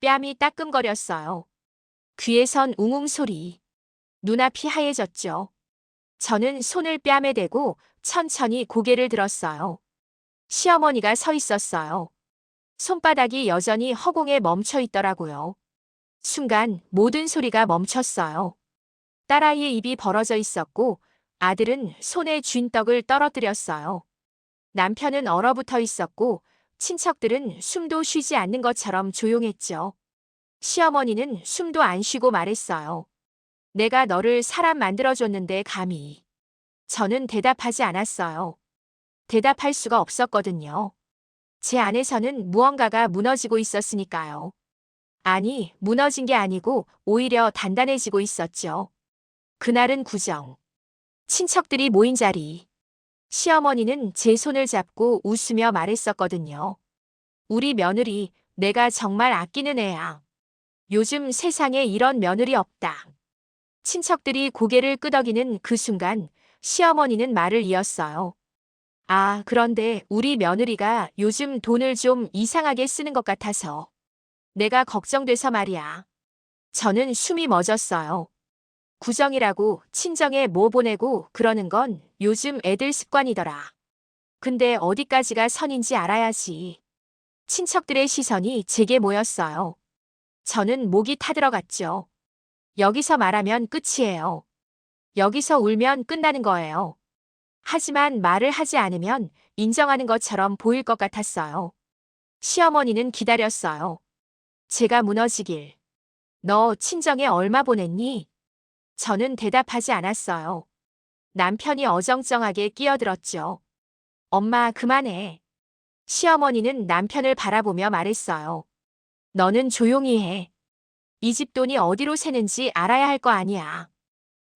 뺨이 따끔거렸어요. 귀에선 웅웅 소리. 눈앞이 하얘졌죠. 저는 손을 뺨에 대고 천천히 고개를 들었어요. 시어머니가 서 있었어요. 손바닥이 여전히 허공에 멈춰 있더라고요. 순간 모든 소리가 멈췄어요. 딸아이의 입이 벌어져 있었고 아들은 손에 쥔 떡을 떨어뜨렸어요. 남편은 얼어붙어 있었고 친척들은 숨도 쉬지 않는 것처럼 조용했죠. 시어머니는 숨도 안 쉬고 말했어요. 내가 너를 사람 만들어줬는데 감히. 저는 대답하지 않았어요. 대답할 수가 없었거든요. 제 안에서는 무언가가 무너지고 있었으니까요. 아니, 무너진 게 아니고 오히려 단단해지고 있었죠. 그날은 구정. 친척들이 모인 자리. 시어머니는 제 손을 잡고 웃으며 말했었거든요. 우리 며느리, 내가 정말 아끼는 애야. 요즘 세상에 이런 며느리 없다. 친척들이 고개를 끄덕이는 그 순간 시어머니는 말을 이었어요. 아, 그런데 우리 며느리가 요즘 돈을 좀 이상하게 쓰는 것 같아서 내가 걱정돼서 말이야. 저는 숨이 멎었어요. 구정이라고 친정에 뭐 보내고 그러는 건 요즘 애들 습관이더라. 근데 어디까지가 선인지 알아야지. 친척들의 시선이 제게 모였어요. 저는 목이 타들어갔죠. 여기서 말하면 끝이에요. 여기서 울면 끝나는 거예요. 하지만 말을 하지 않으면 인정하는 것처럼 보일 것 같았어요. 시어머니는 기다렸어요. 제가 무너지길. 너 친정에 얼마 보냈니? 저는 대답하지 않았어요. 남편이 어정쩡하게 끼어들었죠. 엄마, 그만해. 시어머니는 남편을 바라보며 말했어요. 너는 조용히 해. 이 집 돈이 어디로 새는지 알아야 할 거 아니야.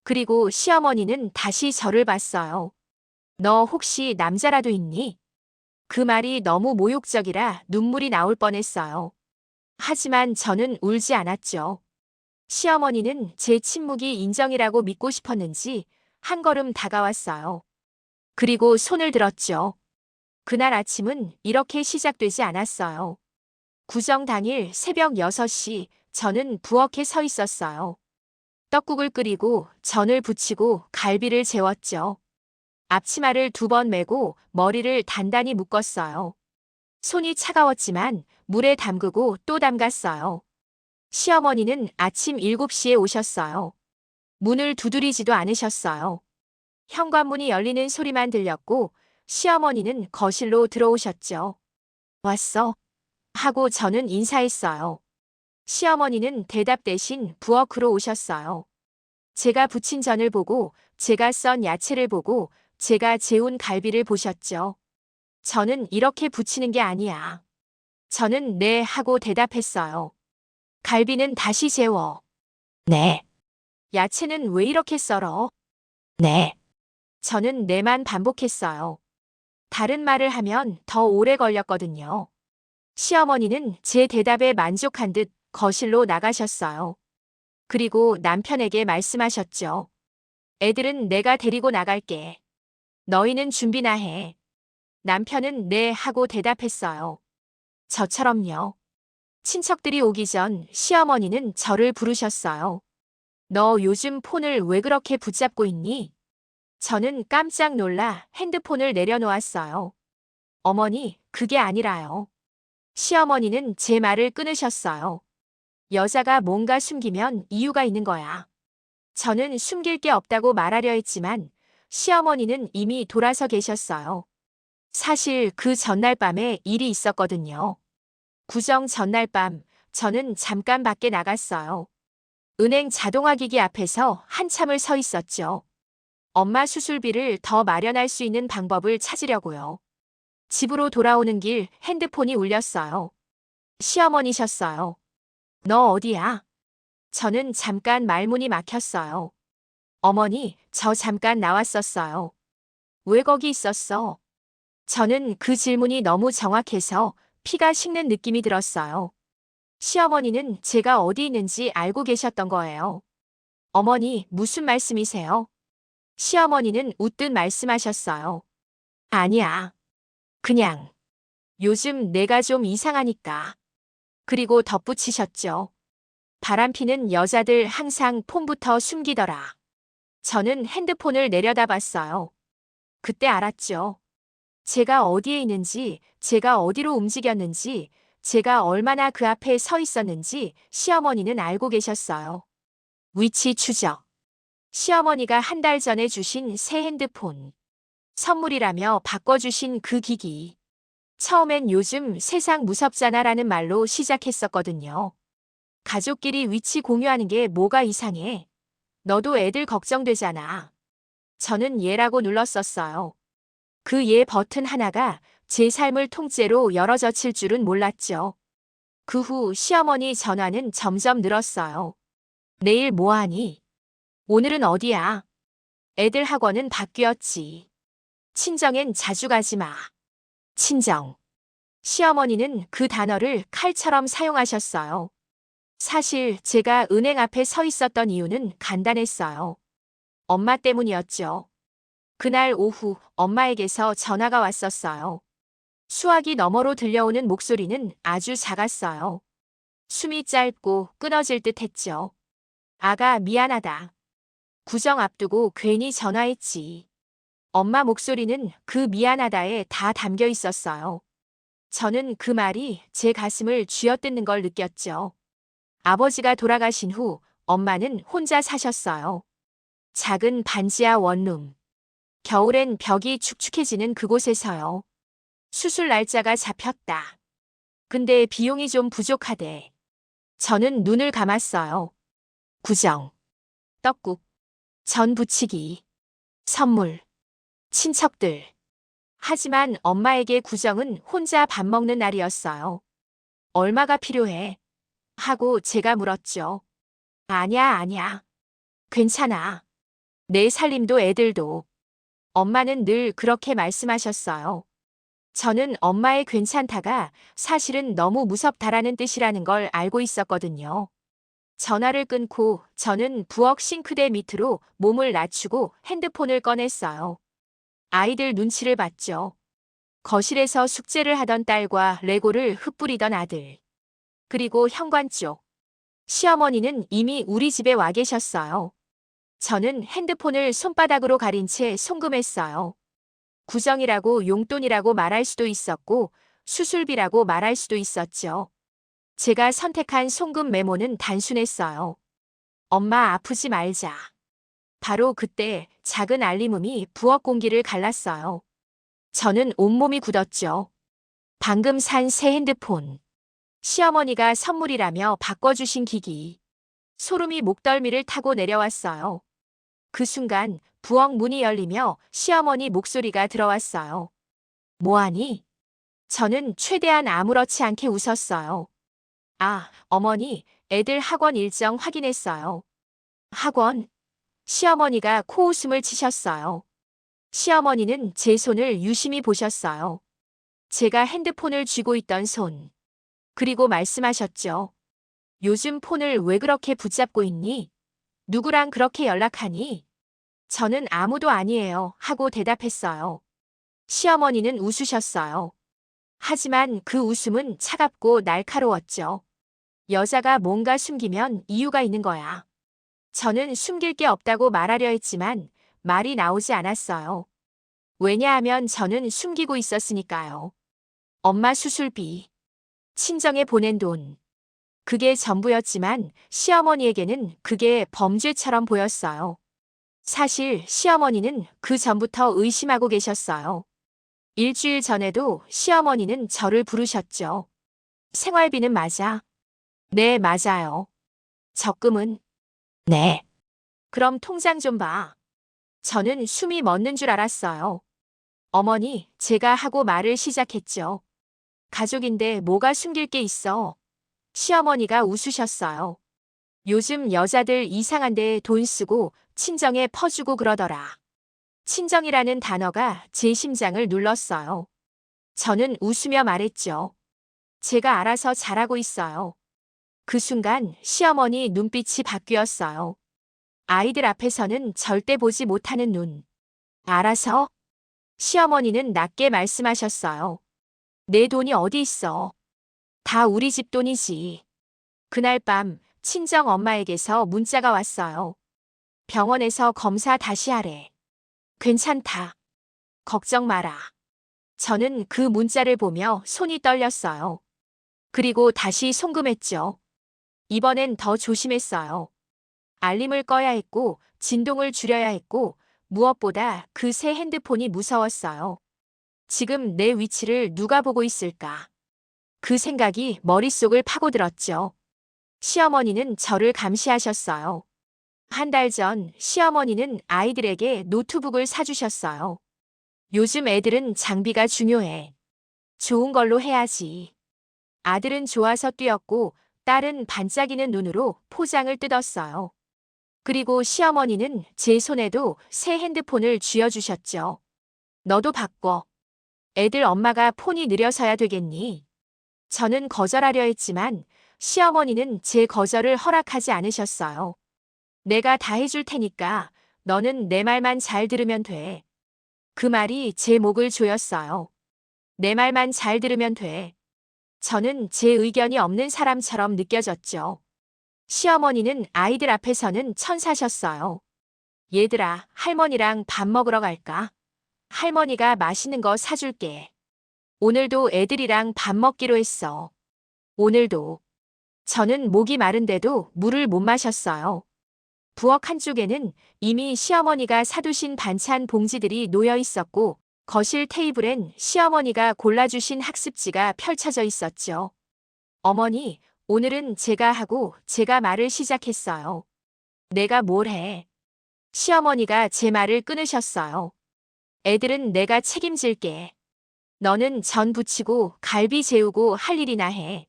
그리고 시어머니는 다시 저를 봤어요. 너 혹시 남자라도 있니? 그 말이 너무 모욕적이라 눈물이 나올 뻔했어요. 하지만 저는 울지 않았죠. 시어머니는 제 침묵이 인정이라고 믿고 싶었는지 한 걸음 다가왔어요. 그리고 손을 들었죠. 그날 아침은 이렇게 시작되지 않았어요. 구정 당일 새벽 6시 저는 부엌에 서 있었어요. 떡국을 끓이고 전을 부치고 갈비를 재웠죠. 앞치마를 2번 메고 머리를 단단히 묶었어요. 손이 차가웠지만 물에 담그고 또 담갔어요. 시어머니는 아침 7시에 오셨어요. 문을 두드리지도 않으셨어요. 현관문이 열리는 소리만 들렸고 시어머니는 거실로 들어오셨죠. 왔어? 하고 저는 인사했어요. 시어머니는 대답 대신 부엌으로 오셨어요. 제가 부친 전을 보고 제가 썬 야채를 보고 제가 재운 갈비를 보셨죠. 저는 이렇게 부치는 게 아니야. 저는 네 하고 대답했어요. 갈비는 다시 재워. 네. 야채는 왜 이렇게 썰어? 네. 저는 네만 반복했어요. 다른 말을 하면 더 오래 걸렸거든요. 시어머니는 제 대답에 만족한 듯 거실로 나가셨어요. 그리고 남편에게 말씀하셨죠. 애들은 내가 데리고 나갈게. 너희는 준비나 해. 남편은 네 하고 대답했어요. 저처럼요. 친척들이 오기 전 시어머니는 저를 부르셨어요. 너 요즘 폰을 왜 그렇게 붙잡고 있니? 저는 깜짝 놀라 핸드폰을 내려놓았어요. 어머니, 그게 아니라요. 시어머니는 제 말을 끊으셨어요. 여자가 뭔가 숨기면 이유가 있는 거야. 저는 숨길 게 없다고 말하려 했지만 시어머니는 이미 돌아서 계셨어요. 사실 그 전날 밤에 일이 있었거든요. 구정 전날 밤 저는 잠깐 밖에 나갔어요. 은행 자동화기기 앞에서 한참을 서 있었죠. 엄마 수술비를 더 마련할 수 있는 방법을 찾으려고요. 집으로 돌아오는 길 핸드폰이 울렸어요. 시어머니셨어요. 너 어디야? 저는 잠깐 말문이 막혔어요. 어머니, 저 잠깐 나왔었어요. 왜 거기 있었어? 저는 그 질문이 너무 정확해서 피가 식는 느낌이 들었어요. 시어머니는 제가 어디 있는지 알고 계셨던 거예요. 어머니, 무슨 말씀이세요? 시어머니는 웃듯 말씀하셨어요. 아니야. 그냥 요즘 내가 좀 이상하니까. 그리고 덧붙이셨죠. 바람피는 여자들 항상 폰부터 숨기더라. 저는 핸드폰을 내려다봤어요. 그때 알았죠. 제가 어디에 있는지, 제가 어디로 움직였는지, 제가 얼마나 그 앞에 서 있었는지 시어머니는 알고 계셨어요. 위치 추적. 시어머니가 한 달 전에 주신 새 핸드폰. 선물이라며 바꿔주신 그 기기. 처음엔 요즘 세상 무섭잖아라는 말로 시작했었거든요. 가족끼리 위치 공유하는 게 뭐가 이상해. 너도 애들 걱정되잖아. 저는 예라고 눌렀었어요. 그 예 버튼 하나가 제 삶을 통째로 열어젖힐 줄은 몰랐죠. 그 후 시어머니 전화는 점점 늘었어요. 내일 뭐 하니? 오늘은 어디야? 애들 학원은 바뀌었지. 친정엔 자주 가지 마. 친정. 시어머니는 그 단어를 칼처럼 사용하셨어요. 사실 제가 은행 앞에 서 있었던 이유는 간단했어요. 엄마 때문이었죠. 그날 오후 엄마에게서 전화가 왔었어요. 수화기 너머로 들려오는 목소리는 아주 작았어요. 숨이 짧고 끊어질 듯 했죠. 아가 미안하다. 구정 앞두고 괜히 전화했지. 엄마 목소리는 그 미안하다에 다 담겨 있었어요. 저는 그 말이 제 가슴을 쥐어뜯는 걸 느꼈죠. 아버지가 돌아가신 후 엄마는 혼자 사셨어요. 작은 반지하 원룸. 겨울엔 벽이 축축해지는 그곳에서요. 수술 날짜가 잡혔다. 근데 비용이 좀 부족하대. 저는 눈을 감았어요. 구정. 떡국. 전 부치기. 선물. 친척들. 하지만 엄마에게 구정은 혼자 밥 먹는 날이었어요. 얼마가 필요해? 하고 제가 물었죠. 아니야. 괜찮아. 내 살림도 애들도. 엄마는 늘 그렇게 말씀하셨어요. 저는 엄마의 괜찮다가 사실은 너무 무섭다라는 뜻이라는 걸 알고 있었거든요. 전화를 끊고 저는 부엌 싱크대 밑으로 몸을 낮추고 핸드폰을 꺼냈어요. 아이들 눈치를 봤죠. 거실에서 숙제를 하던 딸과 레고를 흩뿌리던 아들. 그리고 현관 쪽. 시어머니는 이미 우리 집에 와 계셨어요. 저는 핸드폰을 손바닥으로 가린 채 송금했어요. 구정이라고 용돈이라고 말할 수도 있었고 수술비라고 말할 수도 있었죠. 제가 선택한 송금 메모는 단순했어요. 엄마 아프지 말자. 바로 그때 작은 알림음이 부엌 공기를 갈랐어요. 저는 온몸이 굳었죠. 방금 산 새 핸드폰. 시어머니가 선물이라며 바꿔주신 기기. 소름이 목덜미를 타고 내려왔어요. 그 순간 부엌 문이 열리며 시어머니 목소리가 들어왔어요. 뭐하니? 저는 최대한 아무렇지 않게 웃었어요. 아, 어머니, 애들 학원 일정 확인했어요. 학원? 시어머니가 코웃음을 치셨어요. 시어머니는 제 손을 유심히 보셨어요. 제가 핸드폰을 쥐고 있던 손. 그리고 말씀하셨죠. 요즘 폰을 왜 그렇게 붙잡고 있니? 누구랑 그렇게 연락하니? 저는 아무도 아니에요 하고 대답했어요. 시어머니는 웃으셨어요. 하지만 그 웃음은 차갑고 날카로웠죠. 여자가 뭔가 숨기면 이유가 있는 거야. 저는 숨길 게 없다고 말하려 했지만 말이 나오지 않았어요. 왜냐하면 저는 숨기고 있었으니까요. 엄마 수술비, 친정에 보낸 돈. 그게 전부였지만 시어머니에게는 그게 범죄처럼 보였어요. 사실 시어머니는 그 전부터 의심하고 계셨어요. 일주일 전에도 시어머니는 저를 부르셨죠. 생활비는 맞아? 네, 맞아요. 적금은? 네. 그럼 통장 좀 봐. 저는 숨이 멎는 줄 알았어요. 어머니, 제가 하고 말을 시작했죠. 가족인데 뭐가 숨길 게 있어? 시어머니가 웃으셨어요. 요즘 여자들 이상한 데에 돈 쓰고 친정에 퍼주고 그러더라. 친정이라는 단어가 제 심장을 눌렀어요. 저는 웃으며 말했죠. 제가 알아서 잘하고 있어요. 그 순간 시어머니 눈빛이 바뀌었어요. 아이들 앞에서는 절대 보지 못하는 눈. 알아서? 시어머니는 낮게 말씀하셨어요. 내 돈이 어디 있어? 다 우리 집 돈이지. 그날 밤 친정 엄마에게서 문자가 왔어요. 병원에서 검사 다시 하래. 괜찮다. 걱정 마라. 저는 그 문자를 보며 손이 떨렸어요. 그리고 다시 송금했죠. 이번엔 더 조심했어요. 알림을 꺼야 했고, 진동을 줄여야 했고, 무엇보다 그 새 핸드폰이 무서웠어요. 지금 내 위치를 누가 보고 있을까? 그 생각이 머릿속을 파고들었죠. 시어머니는 저를 감시하셨어요. 한 달 전 시어머니는 아이들에게 노트북을 사주셨어요. 요즘 애들은 장비가 중요해. 좋은 걸로 해야지. 아들은 좋아서 뛰었고 딸은 반짝이는 눈으로 포장을 뜯었어요. 그리고 시어머니는 제 손에도 새 핸드폰을 쥐어주셨죠. 너도 바꿔. 애들 엄마가 폰이 느려서야 되겠니? 저는 거절하려 했지만 시어머니는 제 거절을 허락하지 않으셨어요. 내가 다 해줄 테니까 너는 내 말만 잘 들으면 돼. 그 말이 제 목을 조였어요. 내 말만 잘 들으면 돼. 저는 제 의견이 없는 사람처럼 느껴졌죠. 시어머니는 아이들 앞에서는 천사셨어요. 얘들아, 할머니랑 밥 먹으러 갈까? 할머니가 맛있는 거 사줄게. 오늘도 애들이랑 밥 먹기로 했어. 오늘도. 저는 목이 마른데도 물을 못 마셨어요. 부엌 한쪽에는 이미 시어머니가 사두신 반찬 봉지들이 놓여 있었고, 거실 테이블엔 시어머니가 골라주신 학습지가 펼쳐져 있었죠. 어머니, 오늘은 제가 하고 제가 말을 시작했어요. 내가 뭘 해? 시어머니가 제 말을 끊으셨어요. 애들은 내가 책임질게. 너는 전 부치고 갈비 재우고 할 일이나 해.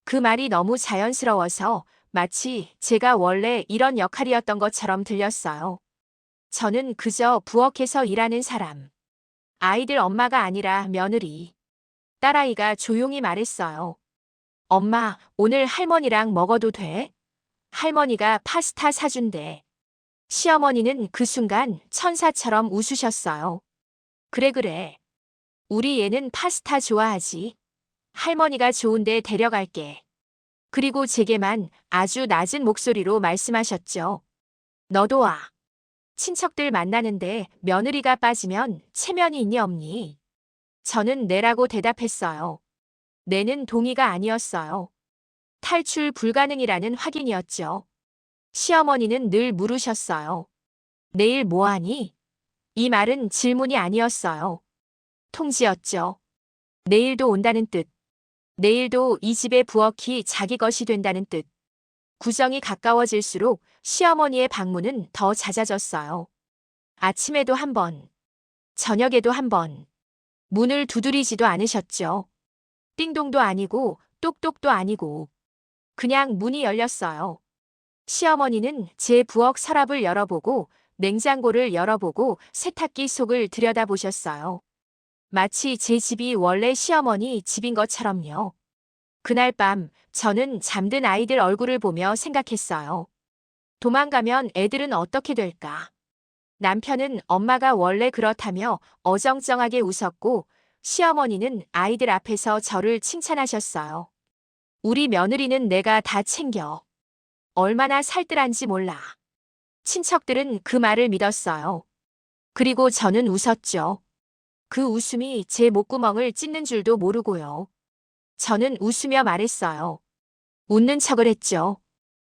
그 말이 너무 자연스러워서 마치 제가 원래 이런 역할이었던 것처럼 들렸어요. 저는 그저 부엌에서 일하는 사람. 아이들 엄마가 아니라 며느리. 딸아이가 조용히 말했어요. 엄마, 오늘 할머니랑 먹어도 돼? 할머니가 파스타 사준대. 시어머니는 그 순간 천사처럼 웃으셨어요. 그래, 그래. 우리 얘는 파스타 좋아하지. 할머니가 좋은데 데려갈게. 그리고 제게만 아주 낮은 목소리로 말씀하셨죠. 너도 와. 친척들 만나는데 며느리가 빠지면 체면이 있니 없니? 저는 네라고 대답했어요. 네는 동의가 아니었어요. 탈출 불가능이라는 확인이었죠. 시어머니는 늘 물으셨어요. 내일 뭐 하니? 이 말은 질문이 아니었어요. 통지였죠. 내일도 온다는 뜻. 내일도 이 집의 부엌이 자기 것이 된다는 뜻. 구정이 가까워질수록 시어머니의 방문은 더 잦아졌어요. 아침에도 한 번, 저녁에도 한 번. 문을 두드리지도 않으셨죠. 띵동도 아니고 똑똑도 아니고 그냥 문이 열렸어요. 시어머니는 제 부엌 서랍을 열어보고 냉장고를 열어보고 세탁기 속을 들여다보셨어요. 마치 제 집이 원래 시어머니 집인 것처럼요. 그날 밤 저는 잠든 아이들 얼굴을 보며 생각했어요. 도망가면 애들은 어떻게 될까? 남편은 엄마가 원래 그렇다며 어정쩡하게 웃었고 시어머니는 아이들 앞에서 저를 칭찬하셨어요. 우리 며느리는 내가 다 챙겨. 얼마나 살뜰한지 몰라. 친척들은 그 말을 믿었어요. 그리고 저는 웃었죠. 그 웃음이 제 목구멍을 찢는 줄도 모르고요. 저는 웃으며 말했어요. 웃는 척을 했죠.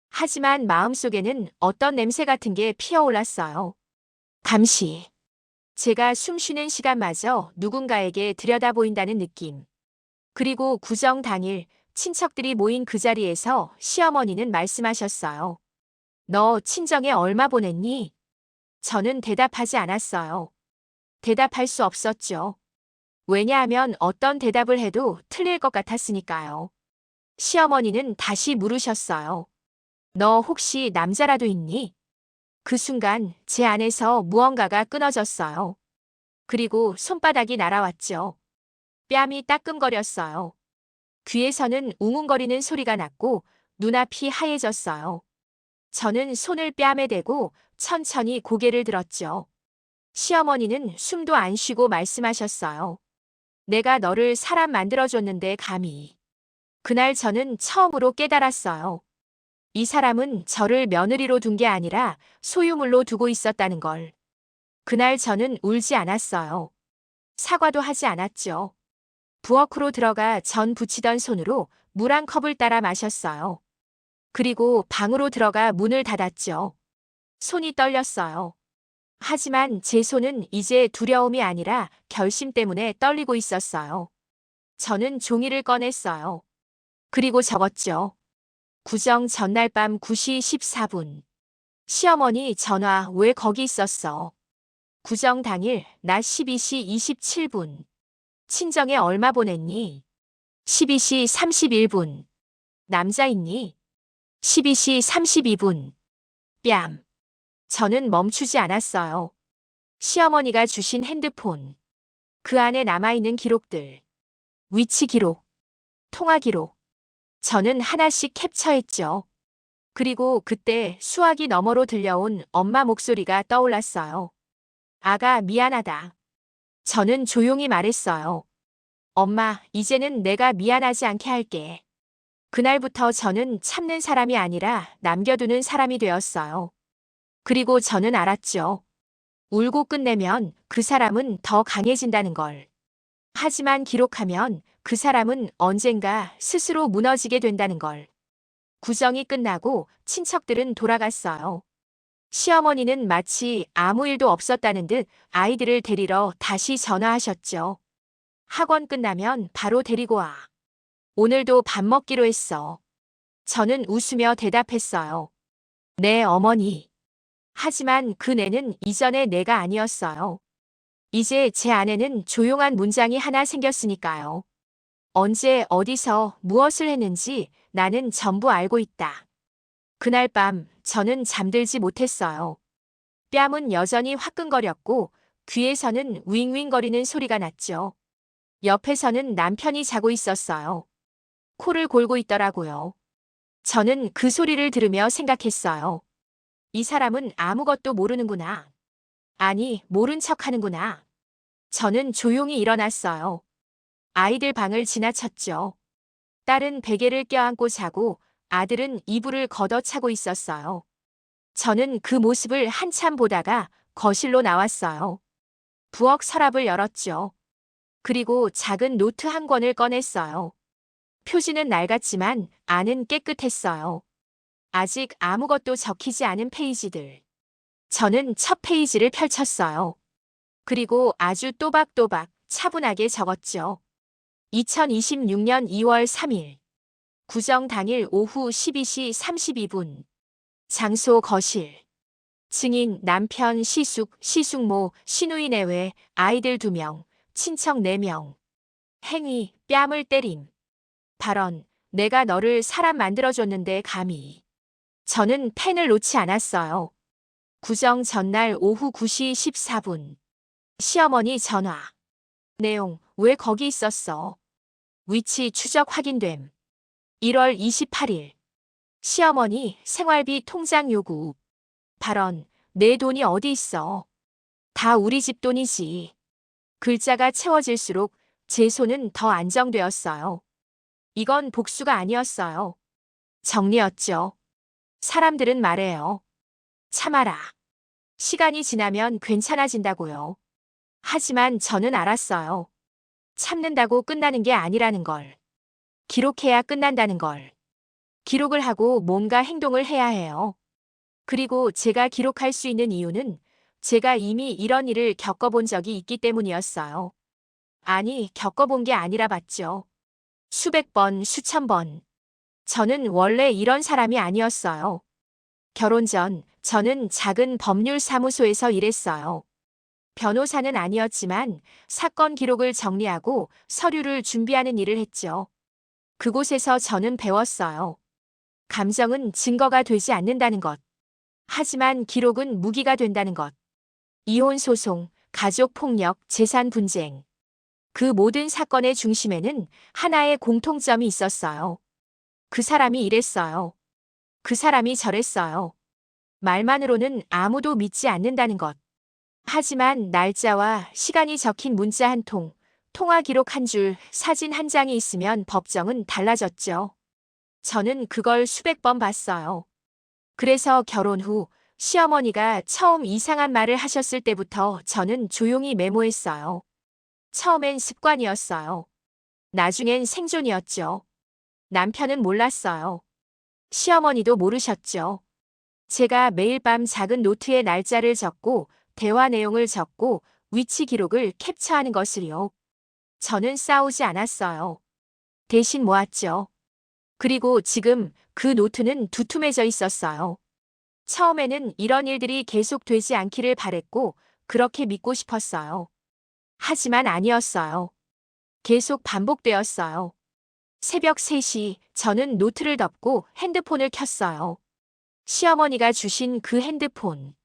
하지만 마음속에는 어떤 냄새 같은 게 피어올랐어요. 감시. 제가 숨 쉬는 시간마저 누군가에게 들여다보인다는 느낌. 그리고 구정 당일 친척들이 모인 그 자리에서 시어머니는 말씀하셨어요. 너 친정에 얼마 보냈니? 저는 대답하지 않았어요. 대답할 수 없었죠. 왜냐하면 어떤 대답을 해도 틀릴 것 같았으니까요. 시어머니는 다시 물으셨어요. 너 혹시 남자라도 있니? 그 순간 제 안에서 무언가가 끊어졌어요. 그리고 손바닥이 날아왔죠. 뺨이 따끔거렸어요. 귀에서는 웅웅거리는 소리가 났고 눈앞이 하얘졌어요. 저는 손을 뺨에 대고 천천히 고개를 들었죠. 시어머니는 숨도 안 쉬고 말씀하셨어요. 내가 너를 사람 만들어줬는데 감히. 그날 저는 처음으로 깨달았어요. 이 사람은 저를 며느리로 둔 게 아니라 소유물로 두고 있었다는 걸. 그날 저는 울지 않았어요. 사과도 하지 않았죠. 부엌으로 들어가 전 부치던 손으로 물 한 컵을 따라 마셨어요. 그리고 방으로 들어가 문을 닫았죠. 손이 떨렸어요. 하지만 제 손은 이제 두려움이 아니라 결심 때문에 떨리고 있었어요. 저는 종이를 꺼냈어요. 그리고 적었죠. 구정 전날 밤 9시 14분. 시어머니 전화 왜 거기 있었어? 구정 당일 낮 12시 27분. 친정에 얼마 보냈니? 12시 31분. 남자 있니? 12시 32분. 뺨. 저는 멈추지 않았어요. 시어머니가 주신 핸드폰. 그 안에 남아있는 기록들. 위치 기록. 통화 기록. 저는 하나씩 캡처했죠. 그리고 그때 수화기 너머로 들려온 엄마 목소리가 떠올랐어요. 아가, 미안하다. 저는 조용히 말했어요. 엄마, 이제는 내가 미안하지 않게 할게. 그날부터 저는 참는 사람이 아니라 남겨두는 사람이 되었어요. 그리고 저는 알았죠. 울고 끝내면 그 사람은 더 강해진다는 걸. 하지만 기록하면 그 사람은 언젠가 스스로 무너지게 된다는 걸. 구정이 끝나고 친척들은 돌아갔어요. 시어머니는 마치 아무 일도 없었다는 듯 아이들을 데리러 다시 전화하셨죠. 학원 끝나면 바로 데리고 와. 오늘도 밥 먹기로 했어. 저는 웃으며 대답했어요. 네, 어머니. 하지만 그 내는 이전의 내가 아니었어요. 이제 제 안에는 조용한 문장이 하나 생겼으니까요. 언제 어디서 무엇을 했는지 나는 전부 알고 있다. 그날 밤 저는 잠들지 못했어요. 뺨은 여전히 화끈거렸고 귀에서는 윙윙거리는 소리가 났죠. 옆에서는 남편이 자고 있었어요. 코를 골고 있더라고요. 저는 그 소리를 들으며 생각했어요. 이 사람은 아무것도 모르는구나. 아니, 모른 척 하는구나. 저는 조용히 일어났어요. 아이들 방을 지나쳤죠. 딸은 베개를 껴안고 자고 아들은 이불을 걷어차고 있었어요. 저는 그 모습을 한참 보다가 거실로 나왔어요. 부엌 서랍을 열었죠. 그리고 작은 노트 한 권을 꺼냈어요. 표지는 낡았지만 안은 깨끗했어요. 아직 아무것도 적히지 않은 페이지들. 저는 첫 페이지를 펼쳤어요. 그리고 아주 또박또박 차분하게 적었죠. 2026년 2월 3일. 구정 당일 오후 12시 32분. 장소 거실. 증인 남편 시숙, 시숙모, 시누이 내외, 아이들 2명, 친척 4명. 행위, 뺨을 때림. 발언, 내가 너를 사람 만들어줬는데 감히. 저는 펜을 놓지 않았어요. 구정 전날 오후 9시 14분. 시어머니 전화. 내용, 왜 거기 있었어? 위치 추적 확인됨. 1월 28일. 시어머니 생활비 통장 요구. 발언, 내 돈이 어디 있어? 다 우리 집 돈이지. 글자가 채워질수록 제 손은 더 안정되었어요. 이건 복수가 아니었어요. 정리였죠. 사람들은 말해요. 참아라. 시간이 지나면 괜찮아진다고요. 하지만 저는 알았어요. 참는다고 끝나는 게 아니라는 걸. 기록해야 끝난다는 걸. 기록을 하고 뭔가 행동을 해야 해요. 그리고 제가 기록할 수 있는 이유는 제가 이미 이런 일을 겪어본 적이 있기 때문이었어요. 아니, 겪어본 게 아니라 봤죠. 수백 번, 수천 번. 저는 원래 이런 사람이 아니었어요. 결혼 전 저는 작은 법률사무소에서 일했어요. 변호사는 아니었지만 사건 기록을 정리하고 서류를 준비하는 일을 했죠. 그곳에서 저는 배웠어요. 감정은 증거가 되지 않는다는 것. 하지만 기록은 무기가 된다는 것. 이혼 소송, 가족 폭력, 재산 분쟁. 그 모든 사건의 중심에는 하나의 공통점이 있었어요. 그 사람이 이랬어요. 그 사람이 저랬어요. 말만으로는 아무도 믿지 않는다는 것. 하지만 날짜와 시간이 적힌 문자 한 통, 통화 기록 한 줄, 사진 한 장이 있으면 법정은 달라졌죠. 저는 그걸 수백 번 봤어요. 그래서 결혼 후 시어머니가 처음 이상한 말을 하셨을 때부터 저는 조용히 메모했어요. 처음엔 습관이었어요. 나중엔 생존이었죠. 남편은 몰랐어요. 시어머니도 모르셨죠. 제가 매일 밤 작은 노트에 날짜를 적고 대화 내용을 적고 위치 기록을 캡처하는 것을요. 저는 싸우지 않았어요. 대신 모았죠. 그리고 지금 그 노트는 두툼해져 있었어요. 처음에는 이런 일들이 계속되지 않기를 바랬고 그렇게 믿고 싶었어요. 하지만 아니었어요. 계속 반복되었어요. 새벽 3시 저는 노트를 덮고 핸드폰을 켰어요. 시어머니가 주신 그 핸드폰.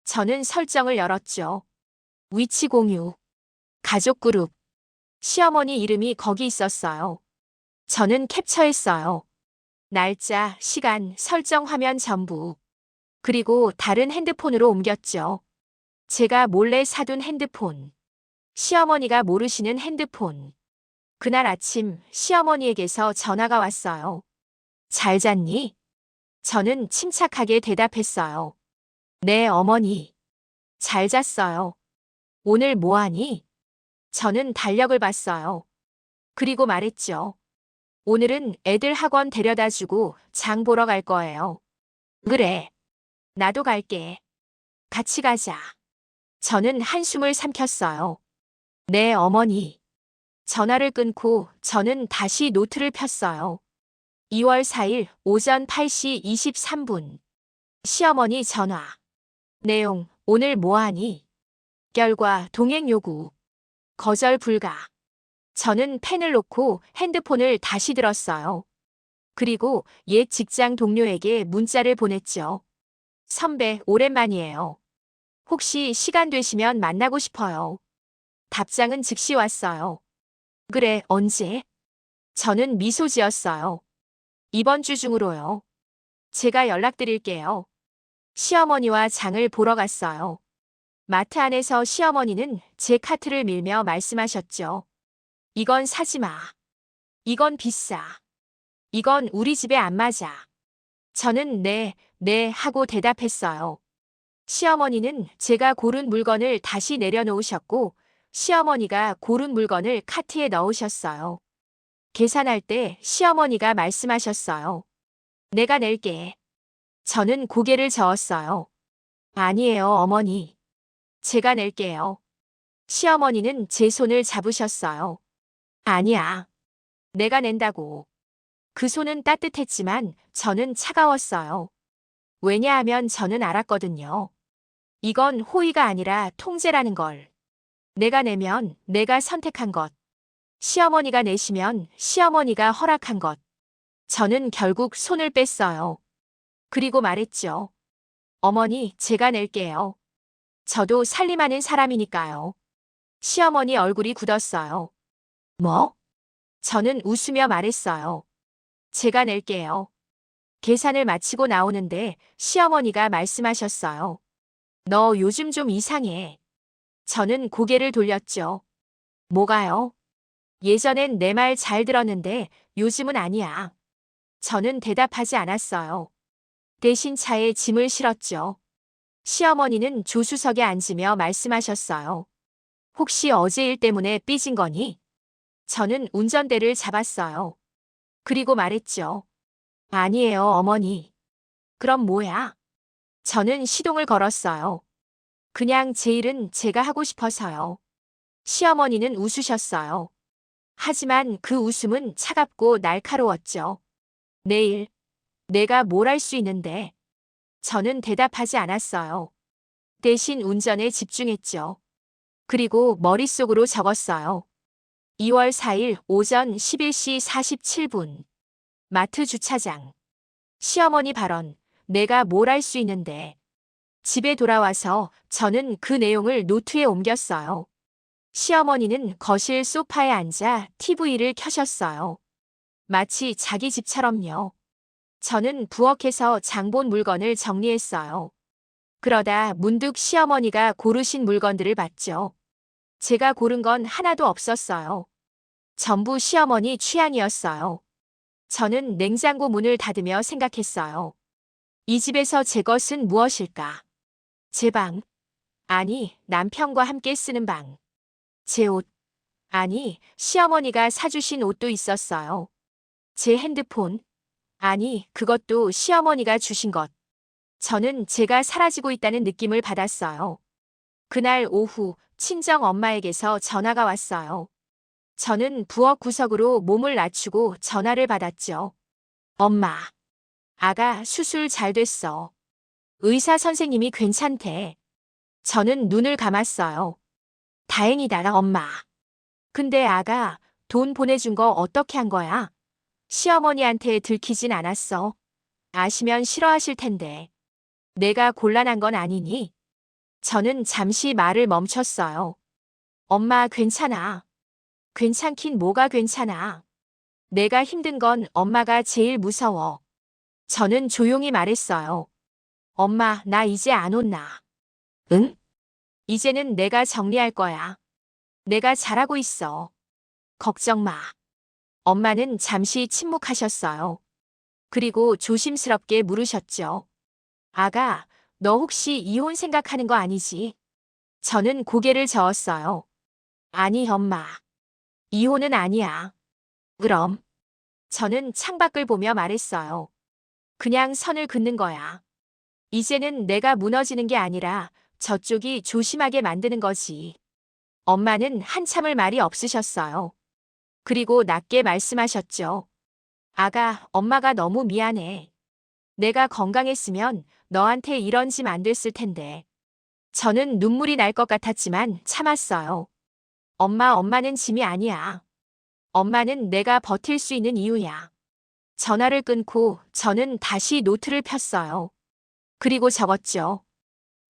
저는 설정을 열었죠. 위치 공유. 가족 그룹. 시어머니 이름이 거기 있었어요. 저는 캡처했어요. 날짜, 시간, 설정 화면 전부. 그리고 다른 핸드폰으로 옮겼죠. 제가 몰래 사둔 핸드폰. 시어머니가 모르시는 핸드폰. 그날 아침 시어머니에게서 전화가 왔어요. 잘 잤니? 저는 침착하게 대답했어요. 네, 어머니. 잘 잤어요. 오늘 뭐 하니? 저는 달력을 봤어요. 그리고 말했죠. 오늘은 애들 학원 데려다 주고 장 보러 갈 거예요. 그래. 나도 갈게. 같이 가자. 저는 한숨을 삼켰어요. 네, 어머니. 전화를 끊고 저는 다시 노트를 폈어요. 2월 4일 오전 8시 23분. 시어머니 전화. 내용, 오늘 뭐 하니? 결과, 동행 요구. 거절 불가. 저는 펜을 놓고 핸드폰을 다시 들었어요. 그리고 옛 직장 동료에게 문자를 보냈죠. 선배, 오랜만이에요. 혹시 시간 되시면 만나고 싶어요. 답장은 즉시 왔어요. 그래, 언제? 저는 미소 지었어요. 이번 주 중으로요. 제가 연락드릴게요. 시어머니와 장을 보러 갔어요. 마트 안에서 시어머니는 제 카트를 밀며 말씀하셨죠. 이건 사지 마. 이건 비싸. 이건 우리 집에 안 맞아. 저는 네, 네 하고 대답했어요. 시어머니는 제가 고른 물건을 다시 내려놓으셨고 시어머니가 고른 물건을 카트에 넣으셨어요. 계산할 때 시어머니가 말씀하셨어요. 내가 낼게. 저는 고개를 저었어요. 아니에요, 어머니. 제가 낼게요. 시어머니는 제 손을 잡으셨어요. 아니야. 내가 낸다고. 그 손은 따뜻했지만 저는 차가웠어요. 왜냐하면 저는 알았거든요. 이건 호의가 아니라 통제라는 걸. 내가 내면 내가 선택한 것. 시어머니가 내시면 시어머니가 허락한 것. 저는 결국 손을 뺐어요. 그리고 말했죠. 어머니, 제가 낼게요. 저도 살림하는 사람이니까요. 시어머니 얼굴이 굳었어요. 뭐? 저는 웃으며 말했어요. 제가 낼게요. 계산을 마치고 나오는데 시어머니가 말씀하셨어요. 너 요즘 좀 이상해. 저는 고개를 돌렸죠. 뭐가요? 예전엔 내 말 잘 들었는데 요즘은 아니야. 저는 대답하지 않았어요. 대신 차에 짐을 실었죠. 시어머니는 조수석에 앉으며 말씀하셨어요. 혹시 어제 일 때문에 삐진 거니? 저는 운전대를 잡았어요. 그리고 말했죠. 아니에요, 어머니. 그럼 뭐야? 저는 시동을 걸었어요. 그냥 제 일은 제가 하고 싶어서요. 시어머니는 웃으셨어요. 하지만 그 웃음은 차갑고 날카로웠죠. 내일, 내가 뭘 할 수 있는데? 저는 대답하지 않았어요. 대신 운전에 집중했죠. 그리고 머릿속으로 적었어요. 2월 4일 오전 11시 47분. 마트 주차장. 시어머니 발언. 내가 뭘 할 수 있는데. 집에 돌아와서 저는 그 내용을 노트에 옮겼어요. 시어머니는 거실 소파에 앉아 TV를 켜셨어요. 마치 자기 집처럼요. 저는 부엌에서 장본 물건을 정리했어요. 그러다 문득 시어머니가 고르신 물건들을 봤죠. 제가 고른 건 하나도 없었어요. 전부 시어머니 취향이었어요. 저는 냉장고 문을 닫으며 생각했어요. 이 집에서 제 것은 무엇일까? 제 방. 아니, 남편과 함께 쓰는 방. 제 옷. 아니, 시어머니가 사주신 옷도 있었어요. 제 핸드폰. 아니, 그것도 시어머니가 주신 것. 저는 제가 사라지고 있다는 느낌을 받았어요. 그날 오후 친정 엄마에게서 전화가 왔어요. 저는 부엌 구석으로 몸을 낮추고 전화를 받았죠. 엄마, 아가 수술 잘 됐어. 의사 선생님이 괜찮대. 저는 눈을 감았어요. 다행이다, 엄마. 근데 아가 돈 보내준 거 어떻게 한 거야? 시어머니한테 들키진 않았어. 아시면 싫어하실 텐데. 내가 곤란한 건 아니니? 저는 잠시 말을 멈췄어요. 엄마 괜찮아. 괜찮긴 뭐가 괜찮아. 내가 힘든 건 엄마가 제일 무서워. 저는 조용히 말했어요. 엄마, 나 이제 안 혼나. 응? 이제는 내가 정리할 거야. 내가 잘하고 있어. 걱정 마. 엄마는 잠시 침묵하셨어요. 그리고 조심스럽게 물으셨죠. 아가, 너 혹시 이혼 생각하는 거 아니지? 저는 고개를 저었어요. 아니, 엄마. 이혼은 아니야. 그럼. 저는 창밖을 보며 말했어요. 그냥 선을 긋는 거야. 이제는 내가 무너지는 게 아니라 저쪽이 조심하게 만드는 거지. 엄마는 한참을 말이 없으셨어요. 그리고 낮게 말씀하셨죠. 아가, 엄마가 너무 미안해. 내가 건강했으면 너한테 이런 짐 안 됐을 텐데. 저는 눈물이 날 것 같았지만 참았어요. 엄마는 짐이 아니야. 엄마는 내가 버틸 수 있는 이유야. 전화를 끊고 저는 다시 노트를 폈어요. 그리고 적었죠.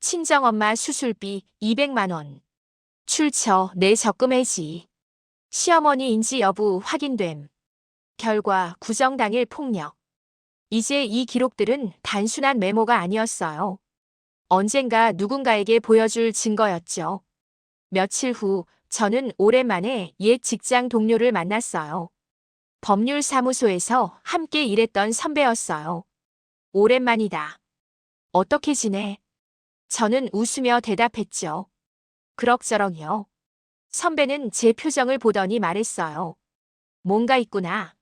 친정엄마 수술비 200만 원. 출처 내 적금 해지. 시어머니인지 여부 확인됨. 결과 구정 당일 폭력. 이제 이 기록들은 단순한 메모가 아니었어요. 언젠가 누군가에게 보여줄 증거였죠. 며칠 후 저는 오랜만에 옛 직장 동료를 만났어요. 법률사무소에서 함께 일했던 선배였어요. 오랜만이다. 어떻게 지내? 저는 웃으며 대답했죠. 그럭저럭요. 선배는 제 표정을 보더니 말했어요. 뭔가 있구나.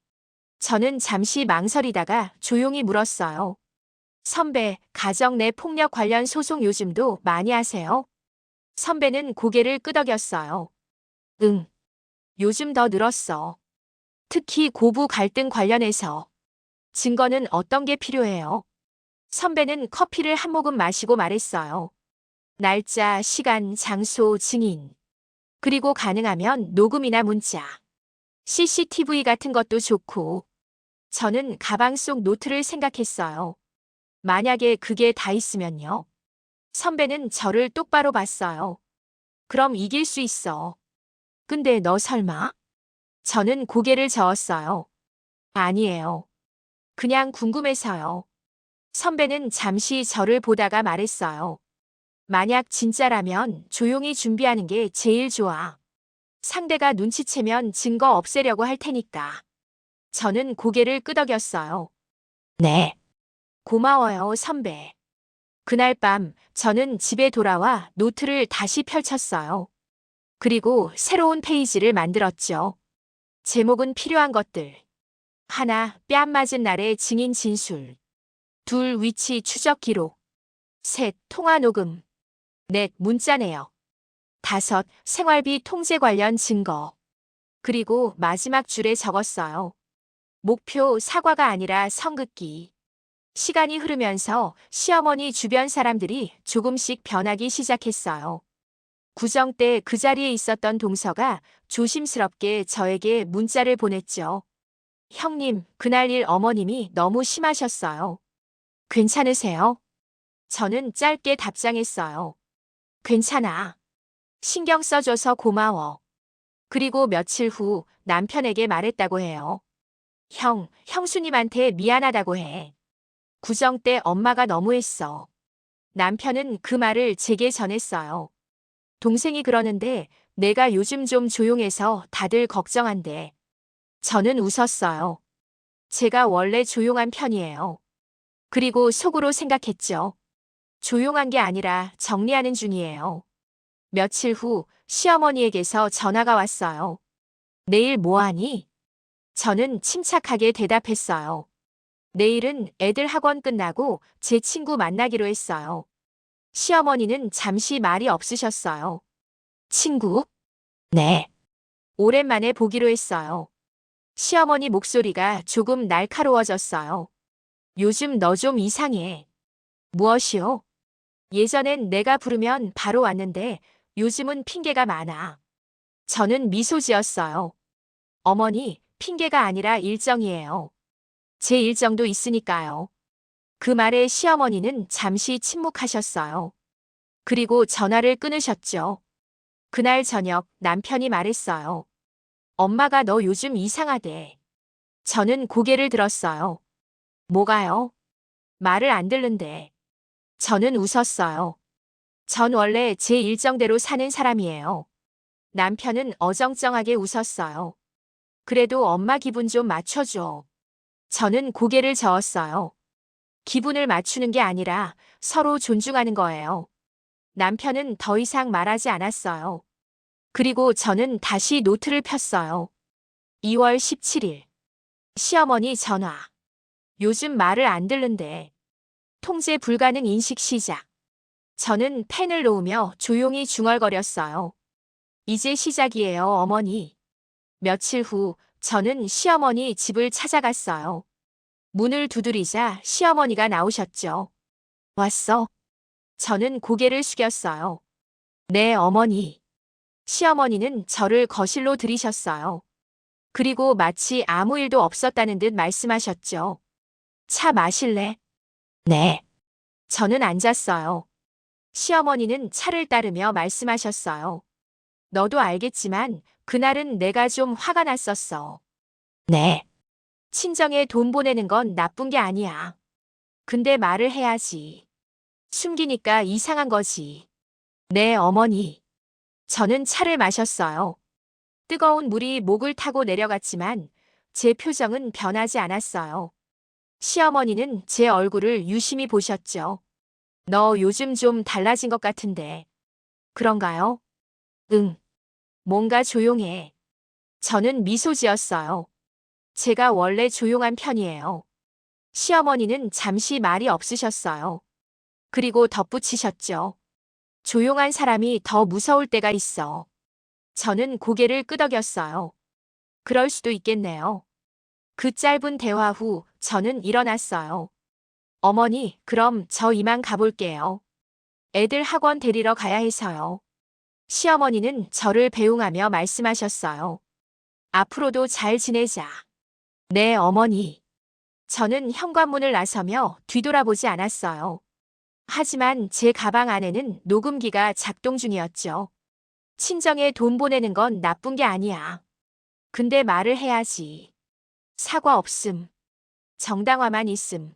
저는 잠시 망설이다가 조용히 물었어요. 선배, 가정 내 폭력 관련 소송 요즘도 많이 하세요? 선배는 고개를 끄덕였어요. 응. 요즘 더 늘었어. 특히 고부 갈등 관련해서. 증거는 어떤 게 필요해요? 선배는 커피를 한 모금 마시고 말했어요. 날짜, 시간, 장소, 증인. 그리고 가능하면 녹음이나 문자. CCTV 같은 것도 좋고. 저는 가방 속 노트를 생각했어요. 만약에 그게 다 있으면요. 선배는 저를 똑바로 봤어요. 그럼 이길 수 있어. 근데 너 설마? 저는 고개를 저었어요. 아니에요. 그냥 궁금해서요. 선배는 잠시 저를 보다가 말했어요. 만약 진짜라면 조용히 준비하는 게 제일 좋아. 상대가 눈치채면 증거 없애려고 할 테니까. 저는 고개를 끄덕였어요. 네. 고마워요, 선배. 그날 밤 저는 집에 돌아와 노트를 다시 펼쳤어요. 그리고 새로운 페이지를 만들었죠. 제목은 필요한 것들. 하나, 뺨 맞은 날의 증인 진술. 둘, 위치 추적 기록. 셋, 통화 녹음. 넷, 문자 내역. 다섯, 생활비 통제 관련 증거. 그리고 마지막 줄에 적었어요. 목표 사과가 아니라 선긋기. 시간이 흐르면서 시어머니 주변 사람들이 조금씩 변하기 시작했어요. 구정 때 그 자리에 있었던 동서가 조심스럽게 저에게 문자를 보냈죠. 형님, 그날 일 어머님이 너무 심하셨어요. 괜찮으세요? 저는 짧게 답장했어요. 괜찮아. 신경 써줘서 고마워. 그리고 며칠 후 남편에게 말했다고 해요. 형수님한테 미안하다고 해. 구정 때 엄마가 너무했어. 남편은 그 말을 제게 전했어요. 동생이 그러는데 내가 요즘 좀 조용해서 다들 걱정한대. 저는 웃었어요. 제가 원래 조용한 편이에요. 그리고 속으로 생각했죠. 조용한 게 아니라 정리하는 중이에요. 며칠 후 시어머니에게서 전화가 왔어요. 내일 뭐 하니? 저는 침착하게 대답했어요. 내일은 애들 학원 끝나고 제 친구 만나기로 했어요. 시어머니는 잠시 말이 없으셨어요. 친구? 네. 오랜만에 보기로 했어요. 시어머니 목소리가 조금 날카로워졌어요. 요즘 너 좀 이상해. 무엇이요? 예전엔 내가 부르면 바로 왔는데 요즘은 핑계가 많아. 저는 미소 지었어요. 어머니, 핑계가 아니라 일정이에요. 제 일정도 있으니까요. 그 말에 시어머니는 잠시 침묵하셨어요. 그리고 전화를 끊으셨죠. 그날 저녁 남편이 말했어요. 엄마가 너 요즘 이상하대. 저는 고개를 들었어요. 뭐가요? 말을 안 듣는데. 저는 웃었어요. 전 원래 제 일정대로 사는 사람이에요. 남편은 어정쩡하게 웃었어요. 그래도 엄마 기분 좀 맞춰줘. 저는 고개를 저었어요. 기분을 맞추는 게 아니라 서로 존중하는 거예요. 남편은 더 이상 말하지 않았어요. 그리고 저는 다시 노트를 폈어요. 2월 17일. 시어머니 전화. 요즘 말을 안 듣는데. 통제 불가능 인식 시작. 저는 펜을 놓으며 조용히 중얼거렸어요. 이제 시작이에요, 어머니. 며칠 후 저는 시어머니 집을 찾아갔어요. 문을 두드리자 시어머니가 나오셨죠. 왔어? 저는 고개를 숙였어요. 네, 어머니. 시어머니는 저를 거실로 들이셨어요. 그리고 마치 아무 일도 없었다는 듯 말씀하셨죠. 차 마실래? 네. 저는 앉았어요. 시어머니는 차를 따르며 말씀하셨어요. 너도 알겠지만 그날은 내가 좀 화가 났었어. 네. 친정에 돈 보내는 건 나쁜 게 아니야. 근데 말을 해야지. 숨기니까 이상한 거지. 네, 어머니. 저는 차를 마셨어요. 뜨거운 물이 목을 타고 내려갔지만 제 표정은 변하지 않았어요. 시어머니는 제 얼굴을 유심히 보셨죠. 너 요즘 좀 달라진 것 같은데. 그런가요? 응. 뭔가 조용해. 저는 미소 지었어요. 제가 원래 조용한 편이에요. 시어머니는 잠시 말이 없으셨어요. 그리고 덧붙이셨죠. 조용한 사람이 더 무서울 때가 있어. 저는 고개를 끄덕였어요. 그럴 수도 있겠네요. 그 짧은 대화 후 저는 일어났어요. 어머니, 그럼 저 이만 가볼게요. 애들 학원 데리러 가야 해서요. 시어머니는 저를 배웅하며 말씀하셨어요. 앞으로도 잘 지내자. 네, 어머니. 저는 현관문을 나서며 뒤돌아보지 않았어요. 하지만 제 가방 안에는 녹음기가 작동 중이었죠. 친정에 돈 보내는 건 나쁜 게 아니야. 근데 말을 해야지. 사과 없음. 정당화만 있음.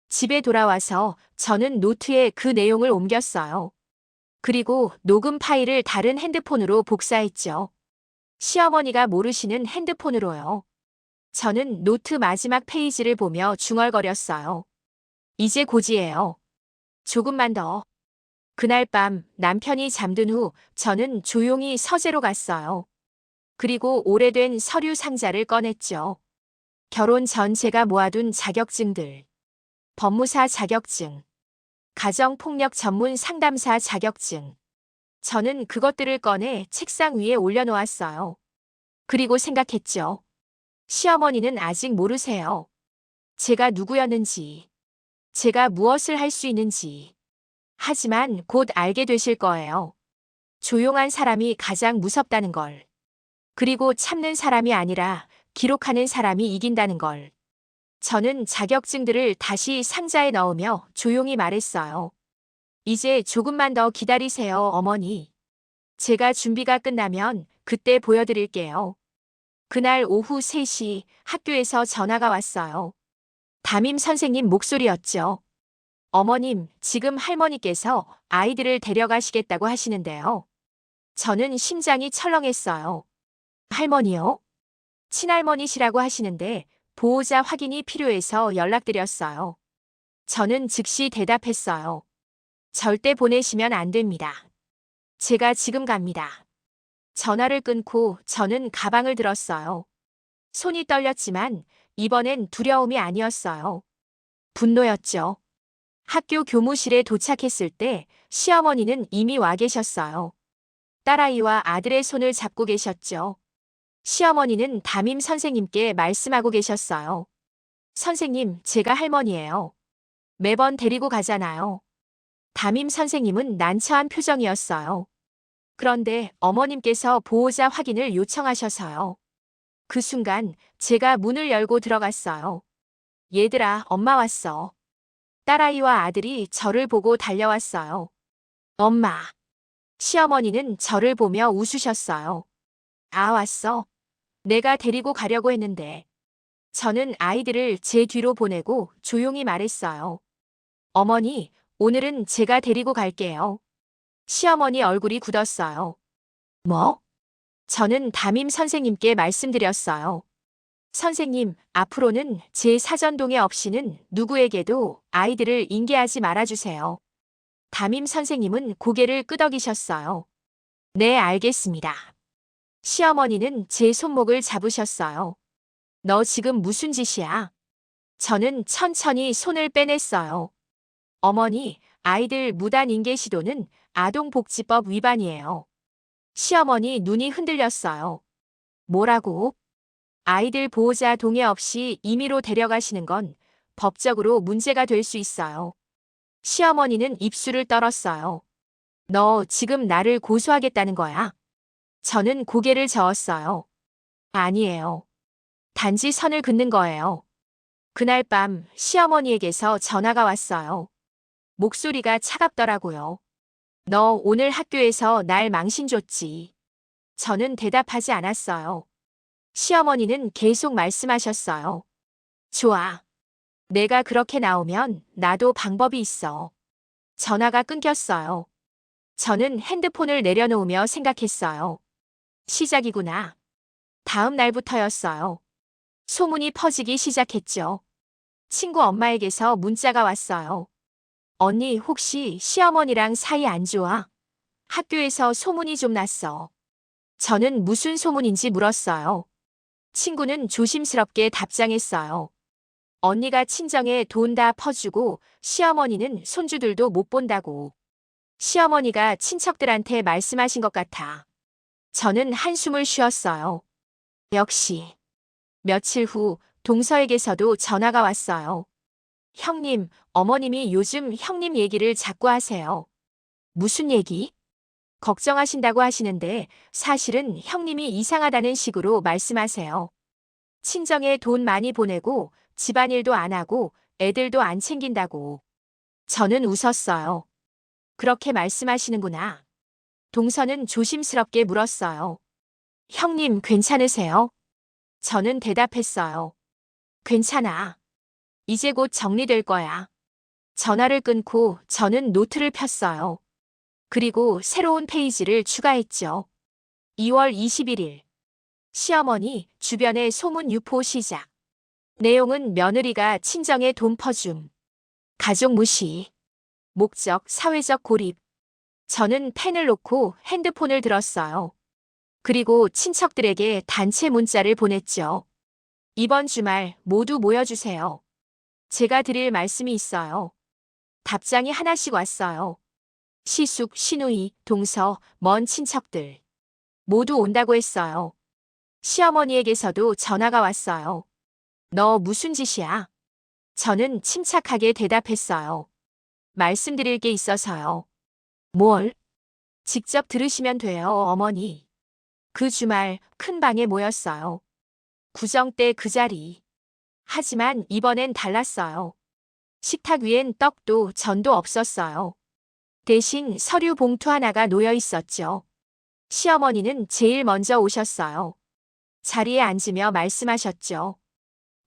집에 돌아와서 저는 노트에 그 내용을 옮겼어요. 그리고 녹음 파일을 다른 핸드폰으로 복사했죠. 시어머니가 모르시는 핸드폰으로요. 저는 노트 마지막 페이지를 보며 중얼거렸어요. 이제 고지예요. 조금만 더. 그날 밤 남편이 잠든 후 저는 조용히 서재로 갔어요. 그리고 오래된 서류 상자를 꺼냈죠. 결혼 전 제가 모아둔 자격증들. 법무사 자격증. 가정폭력 전문 상담사 자격증. 저는 그것들을 꺼내 책상 위에 올려놓았어요. 그리고 생각했죠. 시어머니는 아직 모르세요. 제가 누구였는지. 제가 무엇을 할 수 있는지. 하지만 곧 알게 되실 거예요. 조용한 사람이 가장 무섭다는 걸. 그리고 참는 사람이 아니라 기록하는 사람이 이긴다는 걸. 저는 자격증들을 다시 상자에 넣으며 조용히 말했어요. 이제 조금만 더 기다리세요, 어머니. 제가 준비가 끝나면 그때 보여드릴게요. 그날 오후 3시 학교에서 전화가 왔어요. 담임 선생님 목소리였죠. 어머님, 지금 할머니께서 아이들을 데려가시겠다고 하시는데요. 저는 심장이 철렁했어요. 할머니요? 친할머니시라고 하시는데 보호자 확인이 필요해서 연락드렸어요. 저는 즉시 대답했어요. 절대 보내시면 안 됩니다. 제가 지금 갑니다. 전화를 끊고 저는 가방을 들었어요. 손이 떨렸지만 이번엔 두려움이 아니었어요. 분노였죠. 학교 교무실에 도착했을 때 시어머니는 이미 와 계셨어요. 딸아이와 아들의 손을 잡고 계셨죠. 시어머니는 담임 선생님께 말씀하고 계셨어요. 선생님, 제가 할머니예요. 매번 데리고 가잖아요. 담임 선생님은 난처한 표정이었어요. 그런데 어머님께서 보호자 확인을 요청하셔서요. 그 순간 제가 문을 열고 들어갔어요. 얘들아, 엄마 왔어. 딸아이와 아들이 저를 보고 달려왔어요. 엄마. 시어머니는 저를 보며 웃으셨어요. 아, 왔어. 내가 데리고 가려고 했는데. 저는 아이들을 제 뒤로 보내고 조용히 말했어요. 어머니, 오늘은 제가 데리고 갈게요. 시어머니 얼굴이 굳었어요. 뭐? 저는 담임 선생님께 말씀드렸어요. 선생님, 앞으로는 제 사전동의 없이는 누구에게도 아이들을 인계하지 말아주세요. 담임 선생님은 고개를 끄덕이셨어요. 네, 알겠습니다. 시어머니는 제 손목을 잡으셨어요. 너 지금 무슨 짓이야? 저는 천천히 손을 빼냈어요. 어머니, 아이들 무단 인계 시도는 아동복지법 위반이에요. 시어머니 눈이 흔들렸어요. 뭐라고? 아이들 보호자 동의 없이 임의로 데려가시는 건 법적으로 문제가 될 수 있어요. 시어머니는 입술을 떨었어요. 너 지금 나를 고소하겠다는 거야? 저는 고개를 저었어요. 아니에요. 단지 선을 긋는 거예요. 그날 밤 시어머니에게서 전화가 왔어요. 목소리가 차갑더라고요. 너 오늘 학교에서 날 망신 줬지. 저는 대답하지 않았어요. 시어머니는 계속 말씀하셨어요. 좋아. 내가 그렇게 나오면 나도 방법이 있어. 전화가 끊겼어요. 저는 핸드폰을 내려놓으며 생각했어요. 시작이구나. 다음 날부터였어요. 소문이 퍼지기 시작했죠. 친구 엄마에게서 문자가 왔어요. 언니, 혹시 시어머니랑 사이 안 좋아? 학교에서 소문이 좀 났어. 저는 무슨 소문인지 물었어요. 친구는 조심스럽게 답장했어요. 언니가 친정에 돈 다 퍼주고 시어머니는 손주들도 못 본다고. 시어머니가 친척들한테 말씀하신 것 같아. 저는 한숨을 쉬었어요. 역시. 며칠 후 동서에게서도 전화가 왔어요. 형님, 어머님이 요즘 형님 얘기를 자꾸 하세요. 무슨 얘기? 걱정하신다고 하시는데 사실은 형님이 이상하다는 식으로 말씀하세요. 친정에 돈 많이 보내고 집안일도 안 하고 애들도 안 챙긴다고. 저는 웃었어요. 그렇게 말씀하시는구나. 동서는 조심스럽게 물었어요. 형님 괜찮으세요? 저는 대답했어요. 괜찮아. 이제 곧 정리될 거야. 전화를 끊고 저는 노트를 폈어요. 그리고 새로운 페이지를 추가했죠. 2월 21일. 시어머니 주변에 소문 유포 시작. 내용은 며느리가 친정에 돈 퍼줌. 가족 무시. 목적 사회적 고립. 저는 펜을 놓고 핸드폰을 들었어요. 그리고 친척들에게 단체 문자를 보냈죠. 이번 주말 모두 모여주세요. 제가 드릴 말씀이 있어요. 답장이 하나씩 왔어요. 시숙, 시누이, 동서, 먼 친척들. 모두 온다고 했어요. 시어머니에게서도 전화가 왔어요. 너 무슨 짓이야? 저는 침착하게 대답했어요. 말씀드릴 게 있어서요. 뭘? 직접 들으시면 돼요, 어머니. 그 주말 큰 방에 모였어요. 구정 때 그 자리. 하지만 이번엔 달랐어요. 식탁 위엔 떡도 전도 없었어요. 대신 서류 봉투 하나가 놓여 있었죠. 시어머니는 제일 먼저 오셨어요. 자리에 앉으며 말씀하셨죠.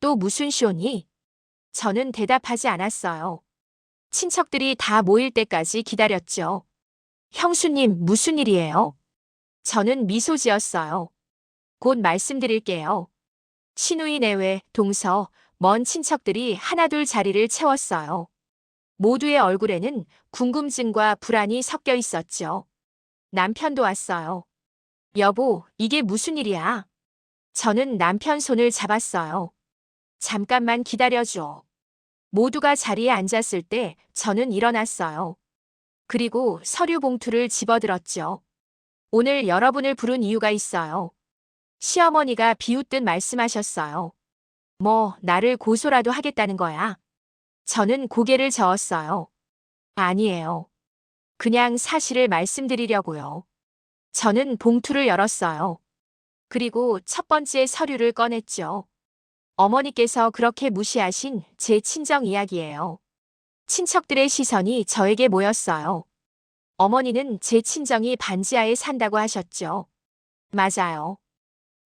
또 무슨 쇼니? 저는 대답하지 않았어요. 친척들이 다 모일 때까지 기다렸죠. 형수님, 무슨 일이에요? 저는 미소 지었어요. 곧 말씀드릴게요. 시누이 내외, 동서, 먼 친척들이 하나둘 자리를 채웠어요. 모두의 얼굴에는 궁금증과 불안이 섞여 있었죠. 남편도 왔어요. 여보, 이게 무슨 일이야? 저는 남편 손을 잡았어요. 잠깐만 기다려줘. 모두가 자리에 앉았을 때 저는 일어났어요. 그리고 서류 봉투를 집어들었죠. 오늘 여러분을 부른 이유가 있어요. 시어머니가 비웃듯 말씀하셨어요. 뭐, 나를 고소라도 하겠다는 거야? 저는 고개를 저었어요. 아니에요. 그냥 사실을 말씀드리려고요. 저는 봉투를 열었어요. 그리고 첫 번째 서류를 꺼냈죠. 어머니께서 그렇게 무시하신 제 친정 이야기예요. 친척들의 시선이 저에게 모였어요. 어머니는 제 친정이 반지하에 산다고 하셨죠. 맞아요.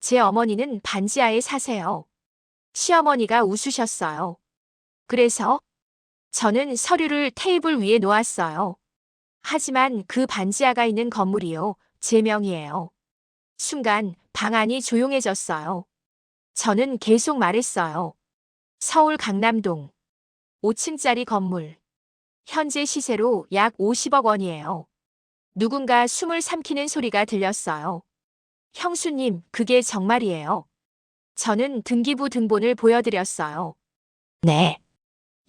제 어머니는 반지하에 사세요. 시어머니가 웃으셨어요. 그래서 저는 서류를 테이블 위에 놓았어요. 하지만 그 반지하가 있는 건물이요, 제 명이에요. 순간 방 안이 조용해졌어요. 저는 계속 말했어요. 서울 강남동 5층짜리 건물. 현재 시세로 약 50억 원이에요. 누군가 숨을 삼키는 소리가 들렸어요. 형수님, 그게 정말이에요. 저는 등기부 등본을 보여드렸어요. 네.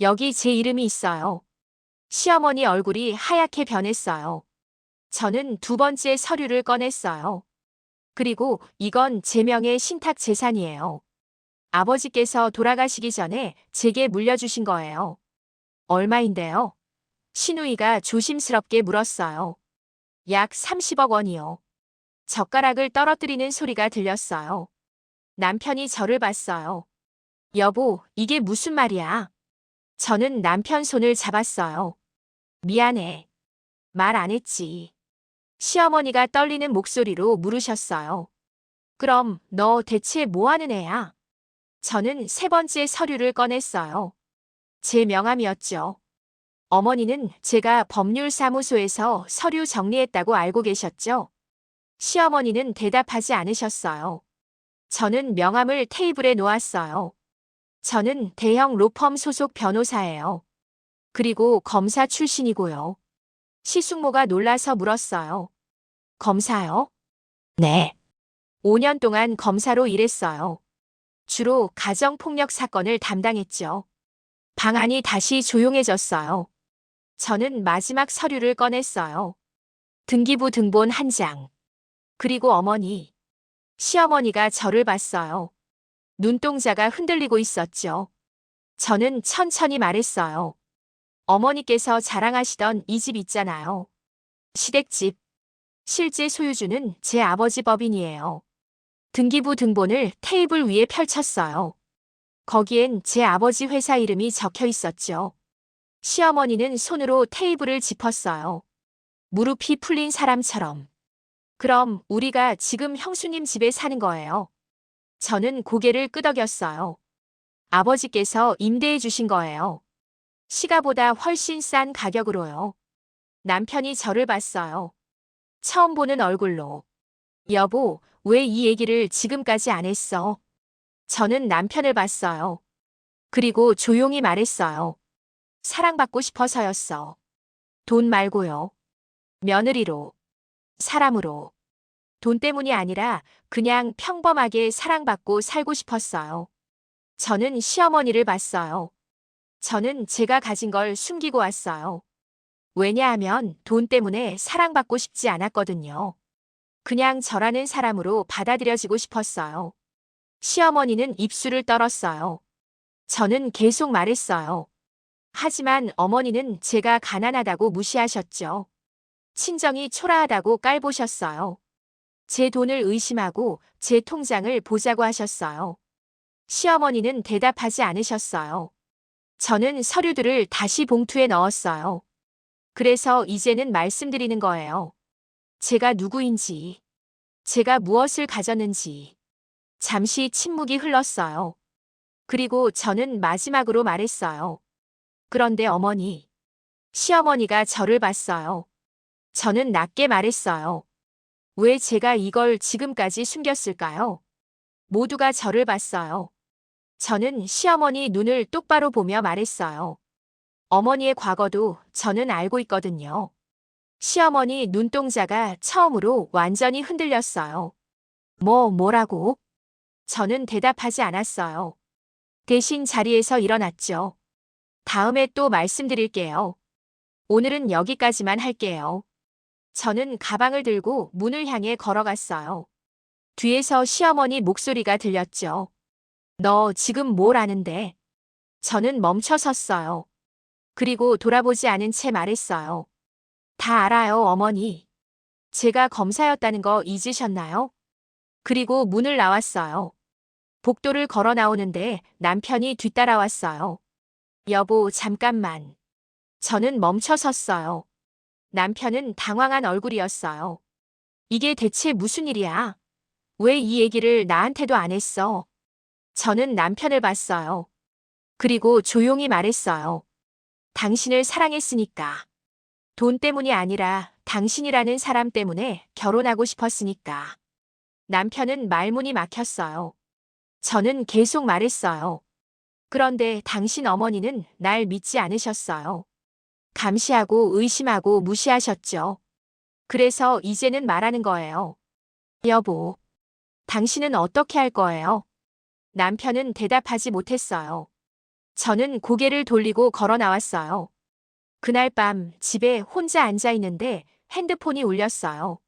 여기 제 이름이 있어요. 시어머니 얼굴이 하얗게 변했어요. 저는 두 번째 서류를 꺼냈어요. 그리고 이건 제 명의 신탁 재산이에요. 아버지께서 돌아가시기 전에 제게 물려주신 거예요. 얼마인데요? 시누이가 조심스럽게 물었어요. 약 30억 원이요. 젓가락을 떨어뜨리는 소리가 들렸어요. 남편이 저를 봤어요. 여보, 이게 무슨 말이야? 저는 남편 손을 잡았어요. 미안해. 말 안 했지. 시어머니가 떨리는 목소리로 물으셨어요. 그럼 너 대체 뭐 하는 애야? 저는 세 번째 서류를 꺼냈어요. 제 명함이었죠. 어머니는 제가 법률사무소에서 서류 정리했다고 알고 계셨죠? 시어머니는 대답하지 않으셨어요. 저는 명함을 테이블에 놓았어요. 저는 대형 로펌 소속 변호사예요. 그리고 검사 출신이고요. 시숙모가 놀라서 물었어요. 검사요? 네. 5년 동안 검사로 일했어요. 주로 가정폭력 사건을 담당했죠. 방 안이 다시 조용해졌어요. 저는 마지막 서류를 꺼냈어요. 등기부 등본 한 장. 그리고 어머니. 시어머니가 저를 봤어요. 눈동자가 흔들리고 있었죠. 저는 천천히 말했어요. 어머니께서 자랑하시던 이 집 있잖아요. 시댁집. 실제 소유주는 제 아버지 법인이에요. 등기부 등본을 테이블 위에 펼쳤어요. 거기엔 제 아버지 회사 이름이 적혀 있었죠. 시어머니는 손으로 테이블을 짚었어요. 무릎이 풀린 사람처럼. 그럼 우리가 지금 형수님 집에 사는 거예요. 저는 고개를 끄덕였어요. 아버지께서 임대해 주신 거예요. 시가보다 훨씬 싼 가격으로요. 남편이 저를 봤어요. 처음 보는 얼굴로. 여보, 왜 이 얘기를 지금까지 안 했어? 저는 남편을 봤어요. 그리고 조용히 말했어요. 사랑받고 싶어서였어. 돈 말고요. 며느리로. 사람으로. 돈 때문이 아니라 그냥 평범하게 사랑받고 살고 싶었어요. 저는 시어머니를 봤어요. 저는 제가 가진 걸 숨기고 왔어요. 왜냐하면 돈 때문에 사랑받고 싶지 않았거든요. 그냥 저라는 사람으로 받아들여지고 싶었어요. 시어머니는 입술을 떨었어요. 저는 계속 말했어요. 하지만 어머니는 제가 가난하다고 무시하셨죠. 친정이 초라하다고 깔보셨어요. 제 돈을 의심하고 제 통장을 보자고 하셨어요. 시어머니는 대답하지 않으셨어요. 저는 서류들을 다시 봉투에 넣었어요. 그래서 이제는 말씀드리는 거예요. 제가 누구인지, 제가 무엇을 가졌는지. 잠시 침묵이 흘렀어요. 그리고 저는 마지막으로 말했어요. 그런데 어머니, 시어머니가 저를 봤어요. 저는 낮게 말했어요. 왜 제가 이걸 지금까지 숨겼을까요? 모두가 저를 봤어요. 저는 시어머니 눈을 똑바로 보며 말했어요. 어머니의 과거도 저는 알고 있거든요. 시어머니 눈동자가 처음으로 완전히 흔들렸어요. 뭐라고? 저는 대답하지 않았어요. 대신 자리에서 일어났죠. 다음에 또 말씀드릴게요. 오늘은 여기까지만 할게요. 저는 가방을 들고 문을 향해 걸어갔어요. 뒤에서 시어머니 목소리가 들렸죠. 너 지금 뭘 아는데? 저는 멈춰 섰어요. 그리고 돌아보지 않은 채 말했어요. 다 알아요, 어머니. 제가 검사였다는 거 잊으셨나요? 그리고 문을 나왔어요. 복도를 걸어 나오는데 남편이 뒤따라왔어요. 여보, 잠깐만. 저는 멈춰 섰어요. 남편은 당황한 얼굴이었어요. 이게 대체 무슨 일이야? 왜 이 얘기를 나한테도 안 했어? 저는 남편을 봤어요. 그리고 조용히 말했어요. 당신을 사랑했으니까. 돈 때문이 아니라 당신이라는 사람 때문에 결혼하고 싶었으니까. 남편은 말문이 막혔어요. 저는 계속 말했어요. 그런데 당신 어머니는 날 믿지 않으셨어요. 감시하고 의심하고 무시하셨죠. 그래서 이제는 말하는 거예요. 여보, 당신은 어떻게 할 거예요? 남편은 대답하지 못했어요. 저는 고개를 돌리고 걸어 나왔어요. 그날 밤 집에 혼자 앉아 있는데 핸드폰이 울렸어요.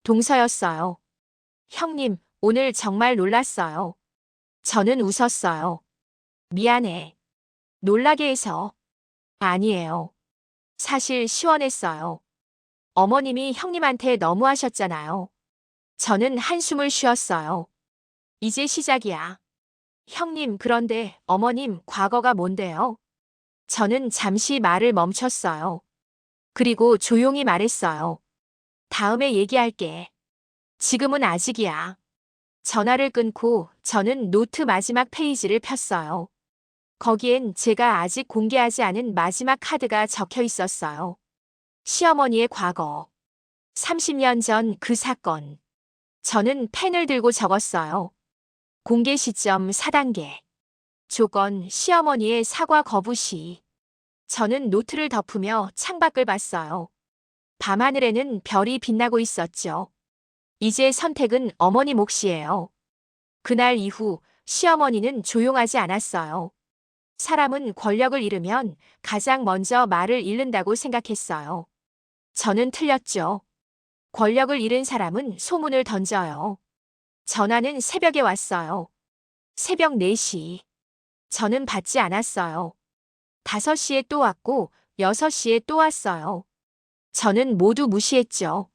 동서였어요. 형님, 오늘 정말 놀랐어요. 저는 웃었어요. 미안해. 놀라게 해서. 아니에요. 사실 시원했어요. 어머님이 형님한테 너무하셨잖아요. 저는 한숨을 쉬었어요. 이제 시작이야. 형님, 그런데 어머님 과거가 뭔데요? 저는 잠시 말을 멈췄어요. 그리고 조용히 말했어요. 다음에 얘기할게. 지금은 아직이야. 전화를 끊고 저는 노트 마지막 페이지를 폈어요. 거기엔 제가 아직 공개하지 않은 마지막 카드가 적혀 있었어요. 시어머니의 과거. 30년 전 그 사건. 저는 펜을 들고 적었어요. 공개 시점 4단계. 조건 시어머니의 사과 거부 시. 저는 노트를 덮으며 창밖을 봤어요. 밤하늘에는 별이 빛나고 있었죠. 이제 선택은 어머니 몫이에요. 그날 이후 시어머니는 조용하지 않았어요. 사람은 권력을 잃으면 가장 먼저 말을 잃는다고 생각했어요. 저는 틀렸죠. 권력을 잃은 사람은 소문을 던져요. 전화는 새벽에 왔어요. 새벽 4시. 저는 받지 않았어요. 5시에 또 왔고 6시에 또 왔어요. 저는 모두 무시했죠.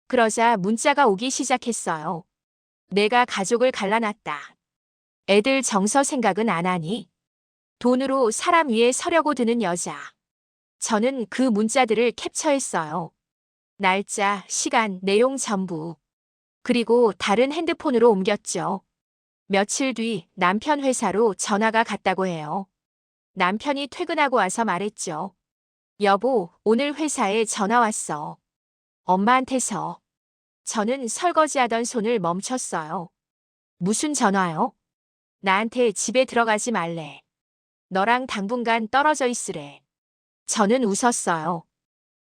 그러자 문자가 오기 시작했어요. 내가 가족을 갈라놨다. 애들 정서 생각은 안 하니? 돈으로 사람 위에 서려고 드는 여자. 저는 그 문자들을 캡처했어요. 날짜, 시간, 내용 전부. 그리고 다른 핸드폰으로 옮겼죠. 며칠 뒤 남편 회사로 전화가 갔다고 해요. 남편이 퇴근하고 와서 말했죠. 여보, 오늘 회사에 전화 왔어. 엄마한테서. 저는 설거지하던 손을 멈췄어요. 무슨 전화요? 나한테 집에 들어가지 말래. 너랑 당분간 떨어져 있으래. 저는 웃었어요.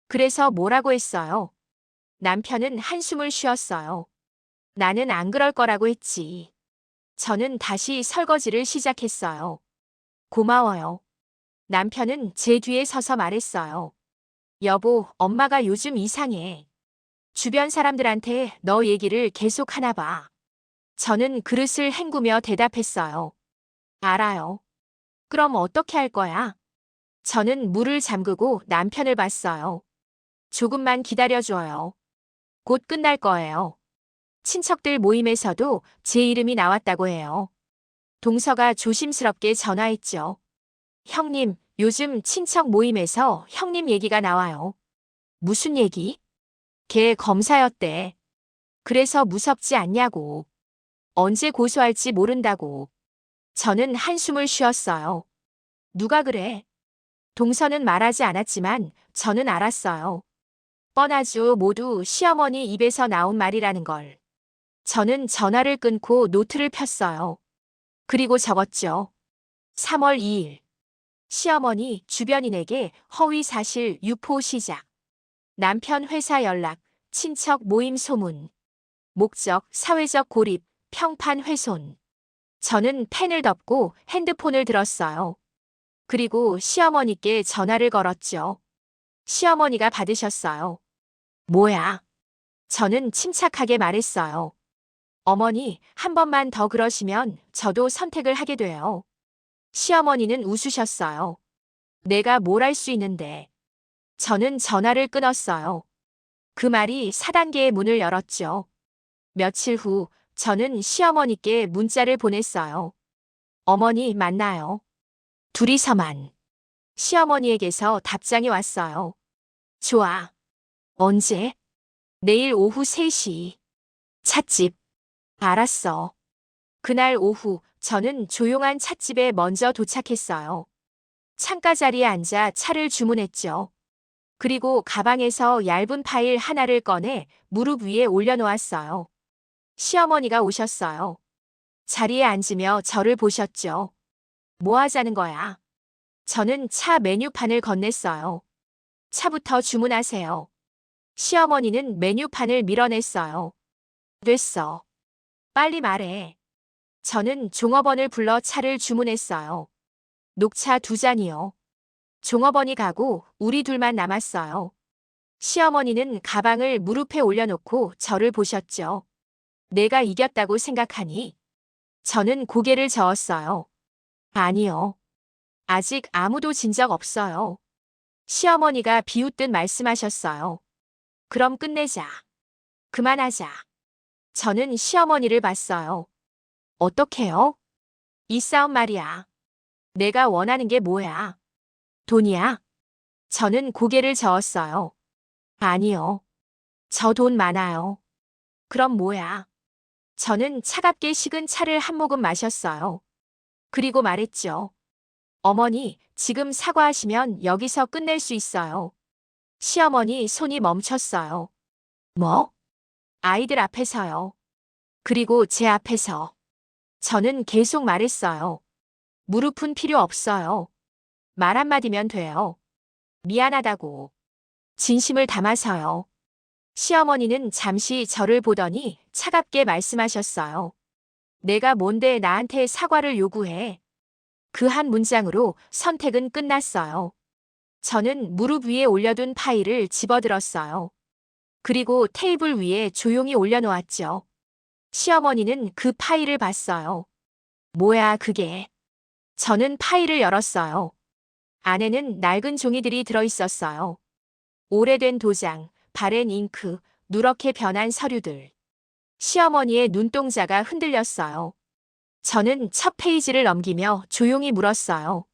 그래서 뭐라고 했어요? 남편은 한숨을 쉬었어요. 나는 안 그럴 거라고 했지. 저는 다시 설거지를 시작했어요. 고마워요. 남편은 제 뒤에 서서 말했어요. 여보, 엄마가 요즘 이상해. 주변 사람들한테 너 얘기를 계속 하나 봐. 저는 그릇을 헹구며 대답했어요. 알아요. 그럼 어떻게 할 거야? 저는 물을 잠그고 남편을 봤어요. 조금만 기다려줘요. 곧 끝날 거예요. 친척들 모임에서도 제 이름이 나왔다고 해요. 동서가 조심스럽게 전화했죠. 형님, 요즘 친척 모임에서 형님 얘기가 나와요. 무슨 얘기? 걔 검사였대. 그래서 무섭지 않냐고. 언제 고소할지 모른다고. 저는 한숨을 쉬었어요. 누가 그래? 동서는 말하지 않았지만 저는 알았어요. 뻔하죠. 모두 시어머니 입에서 나온 말이라는 걸. 저는 전화를 끊고 노트를 폈어요. 그리고 적었죠. 3월 2일. 시어머니 주변인에게 허위 사실 유포 시작. 남편 회사 연락, 친척 모임 소문. 목적 사회적 고립, 평판 훼손. 저는 펜을 덮고 핸드폰을 들었어요. 그리고 시어머니께 전화를 걸었죠. 시어머니가 받으셨어요. 뭐야? 저는 침착하게 말했어요. 어머니, 한 번만 더 그러시면 저도 선택을 하게 돼요. 시어머니는 웃으셨어요. 내가 뭘 할 수 있는데. 저는 전화를 끊었어요. 그 말이 4단계의 문을 열었죠. 며칠 후 저는 시어머니께 문자를 보냈어요. 어머니 만나요. 둘이서만. 시어머니에게서 답장이 왔어요. 좋아. 언제? 내일 오후 3시. 찻집. 알았어. 그날 오후 저는 조용한 찻집에 먼저 도착했어요. 창가 자리에 앉아 차를 주문했죠. 그리고 가방에서 얇은 파일 하나를 꺼내 무릎 위에 올려놓았어요. 시어머니가 오셨어요. 자리에 앉으며 저를 보셨죠. 뭐 하자는 거야? 저는 차 메뉴판을 건넸어요. 차부터 주문하세요. 시어머니는 메뉴판을 밀어냈어요. 됐어. 빨리 말해. 저는 종업원을 불러 차를 주문했어요. 녹차 2잔이요. 종업원이 가고 우리 둘만 남았어요. 시어머니는 가방을 무릎에 올려놓고 저를 보셨죠. 내가 이겼다고 생각하니? 저는 고개를 저었어요. 아니요. 아직 아무도 진 적 없어요. 시어머니가 비웃듯 말씀하셨어요. 그럼 끝내자. 그만하자. 저는 시어머니를 봤어요. 어떡해요? 이 싸움 말이야. 내가 원하는 게 뭐야? 돈이야? 저는 고개를 저었어요. 아니요. 저 돈 많아요. 그럼 뭐야? 저는 차갑게 식은 차를 한 모금 마셨어요. 그리고 말했죠. 어머니, 지금 사과하시면 여기서 끝낼 수 있어요. 시어머니 손이 멈췄어요. 뭐? 아이들 앞에서요. 그리고 제 앞에서. 저는 계속 말했어요. 무릎은 필요 없어요. 말 한마디면 돼요. 미안하다고. 진심을 담아서요. 시어머니는 잠시 저를 보더니 차갑게 말씀하셨어요. 내가 뭔데 나한테 사과를 요구해. 그 한 문장으로 선택은 끝났어요. 저는 무릎 위에 올려둔 파일을 집어들었어요. 그리고 테이블 위에 조용히 올려놓았죠. 시어머니는 그 파일을 봤어요. 뭐야 그게. 저는 파일을 열었어요. 안에는 낡은 종이들이 들어있었어요. 오래된 도장, 바랜 잉크, 누렇게 변한 서류들. 시어머니의 눈동자가 흔들렸어요. 저는 첫 페이지를 넘기며 조용히 물었어요.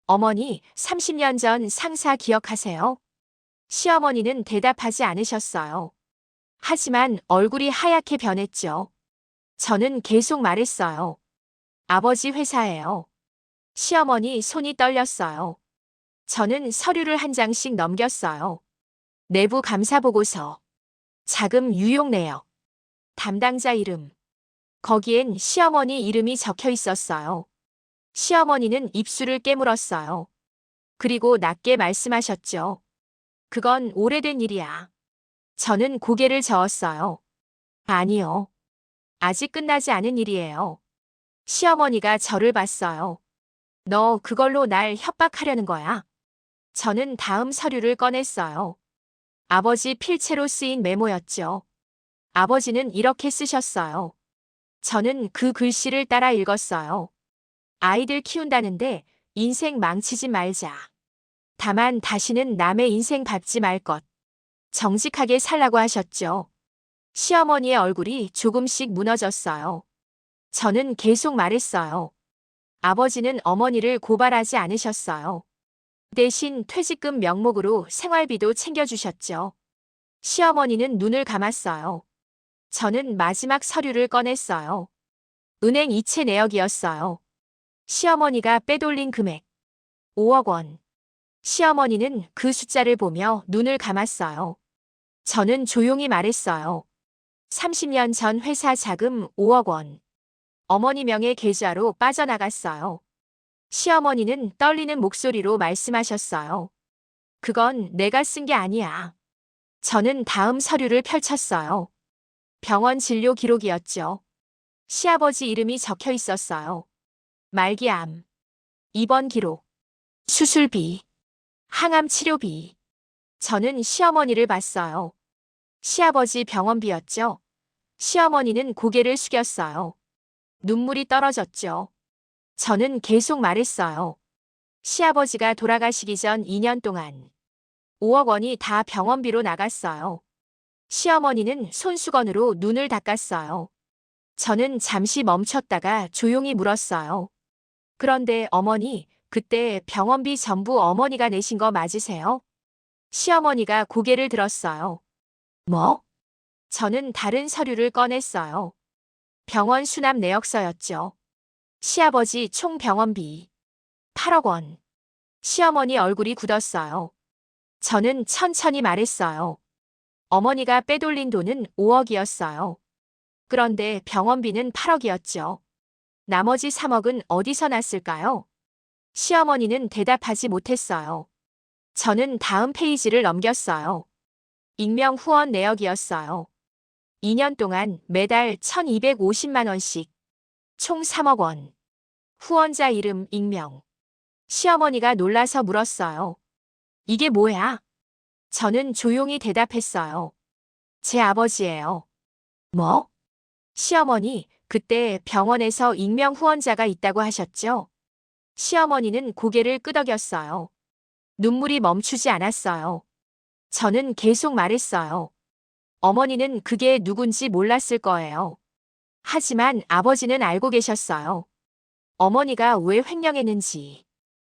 어머니, 30년 전 상사 기억하세요? 시어머니는 대답하지 않으셨어요. 하지만 얼굴이 하얗게 변했죠. 저는 계속 말했어요. 아버지 회사예요. 시어머니 손이 떨렸어요. 저는 서류를 한 장씩 넘겼어요. 내부 감사 보고서, 자금 유용 내역, 담당자 이름. 거기엔 시어머니 이름이 적혀 있었어요. 시어머니는 입술을 깨물었어요. 그리고 낮게 말씀하셨죠. 그건 오래된 일이야. 저는 고개를 저었어요. 아니요. 아직 끝나지 않은 일이에요. 시어머니가 저를 봤어요. 너 그걸로 날 협박하려는 거야? 저는 다음 서류를 꺼냈어요. 아버지 필체로 쓰인 메모였죠. 아버지는 이렇게 쓰셨어요. 저는 그 글씨를 따라 읽었어요. 아이들 키운다는데 인생 망치지 말자. 다만 다시는 남의 인생 밟지 말 것. 정직하게 살라고 하셨죠. 시어머니의 얼굴이 조금씩 무너졌어요. 저는 계속 말했어요. 아버지는 어머니를 고발하지 않으셨어요. 대신 퇴직금 명목으로 생활비도 챙겨주셨죠. 시어머니는 눈을 감았어요. 저는 마지막 서류를 꺼냈어요. 은행 이체 내역이었어요. 시어머니가 빼돌린 금액 5억 원. 시어머니는 그 숫자를 보며 눈을 감았어요. 저는 조용히 말했어요. 30년 전 회사 자금 5억 원. 어머니 명의 계좌로 빠져나갔어요. 시어머니는 떨리는 목소리로 말씀하셨어요. 그건 내가 쓴 게 아니야. 저는 다음 서류를 펼쳤어요. 병원 진료 기록이었죠. 시아버지 이름이 적혀 있었어요. 말기암, 입원 기록, 수술비, 항암 치료비. 저는 시어머니를 봤어요. 시아버지 병원비였죠. 시어머니는 고개를 숙였어요. 눈물이 떨어졌죠. 저는 계속 말했어요. 시아버지가 돌아가시기 전 2년 동안 5억 원이 다 병원비로 나갔어요. 시어머니는 손수건으로 눈을 닦았어요. 저는 잠시 멈췄다가 조용히 물었어요. 그런데 어머니, 그때 병원비 전부 어머니가 내신 거 맞으세요? 시어머니가 고개를 들었어요. 뭐? 저는 다른 서류를 꺼냈어요. 병원 수납 내역서였죠. 시아버지 총 병원비 8억 원. 시어머니 얼굴이 굳었어요. 저는 천천히 말했어요. 어머니가 빼돌린 돈은 5억이었어요. 그런데 병원비는 8억이었죠. 나머지 3억은 어디서 났을까요? 시어머니는 대답하지 못했어요. 저는 다음 페이지를 넘겼어요. 익명 후원 내역이었어요. 2년 동안 매달 1,250만 원씩, 총 3억 원. 후원자 이름 익명. 시어머니가 놀라서 물었어요. 이게 뭐야? 저는 조용히 대답했어요. 제 아버지예요. 뭐? 시어머니, 그때 병원에서 익명 후원자가 있다고 하셨죠? 시어머니는 고개를 끄덕였어요. 눈물이 멈추지 않았어요. 저는 계속 말했어요. 어머니는 그게 누군지 몰랐을 거예요. 하지만 아버지는 알고 계셨어요. 어머니가 왜 횡령했는지.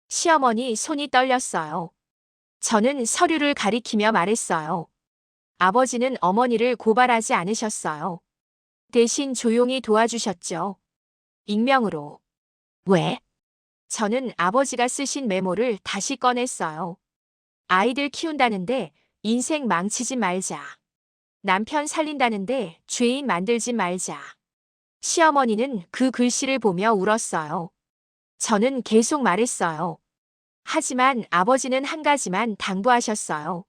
시어머니 손이 떨렸어요. 저는 서류를 가리키며 말했어요. 아버지는 어머니를 고발하지 않으셨어요. 대신 조용히 도와주셨죠. 익명으로. 왜? 저는 아버지가 쓰신 메모를 다시 꺼냈어요. 아이들 키운다는데 인생 망치지 말자. 남편 살린다는데 죄인 만들지 말자. 시어머니는 그 글씨를 보며 울었어요. 저는 계속 말했어요. 하지만 아버지는 한 가지만 당부하셨어요.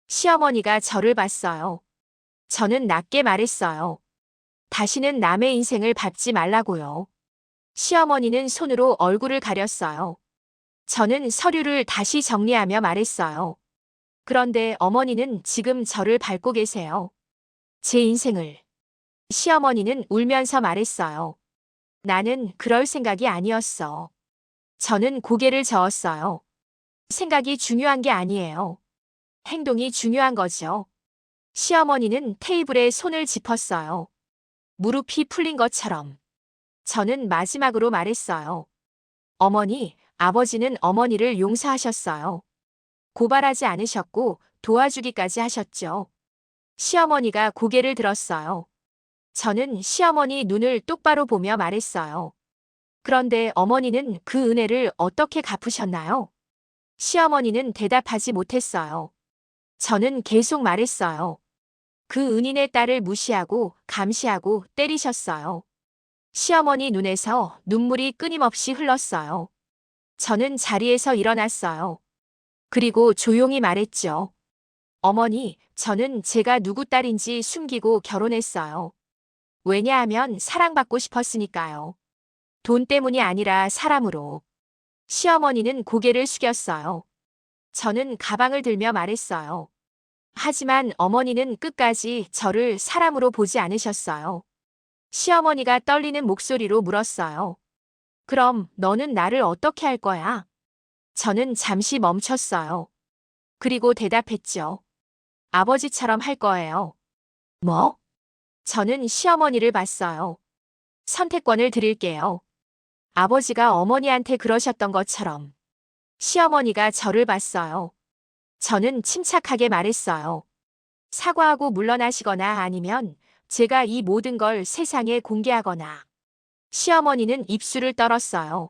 시어머니가 저를 봤어요. 저는 낮게 말했어요. 다시는 남의 인생을 밟지 말라고요. 시어머니는 손으로 얼굴을 가렸어요. 저는 서류를 다시 정리하며 말했어요. 그런데 어머니는 지금 저를 밟고 계세요. 제 인생을. 시어머니는 울면서 말했어요. 나는 그럴 생각이 아니었어. 저는 고개를 저었어요. 생각이 중요한 게 아니에요. 행동이 중요한 거죠. 시어머니는 테이블에 손을 짚었어요. 무릎이 풀린 것처럼. 저는 마지막으로 말했어요. 어머니, 아버지는 어머니를 용서하셨어요. 고발하지 않으셨고 도와주기까지 하셨죠. 시어머니가 고개를 들었어요. 저는 시어머니 눈을 똑바로 보며 말했어요. 그런데 어머니는 그 은혜를 어떻게 갚으셨나요? 시어머니는 대답하지 못했어요. 저는 계속 말했어요. 그 은인의 딸을 무시하고 감시하고 때리셨어요. 시어머니 눈에서 눈물이 끊임없이 흘렀어요. 저는 자리에서 일어났어요. 그리고 조용히 말했죠. 어머니, 저는 제가 누구 딸인지 숨기고 결혼했어요. 왜냐하면 사랑받고 싶었으니까요. 돈 때문이 아니라 사람으로. 시어머니는 고개를 숙였어요. 저는 가방을 들며 말했어요. 하지만 어머니는 끝까지 저를 사람으로 보지 않으셨어요. 시어머니가 떨리는 목소리로 물었어요. 그럼 너는 나를 어떻게 할 거야? 저는 잠시 멈췄어요. 그리고 대답했죠. 아버지처럼 할 거예요. 뭐? 저는 시어머니를 봤어요. 선택권을 드릴게요. 아버지가 어머니한테 그러셨던 것처럼. 시어머니가 저를 봤어요. 저는 침착하게 말했어요. 사과하고 물러나시거나 아니면 제가 이 모든 걸 세상에 공개하거나. 시어머니는 입술을 떨었어요.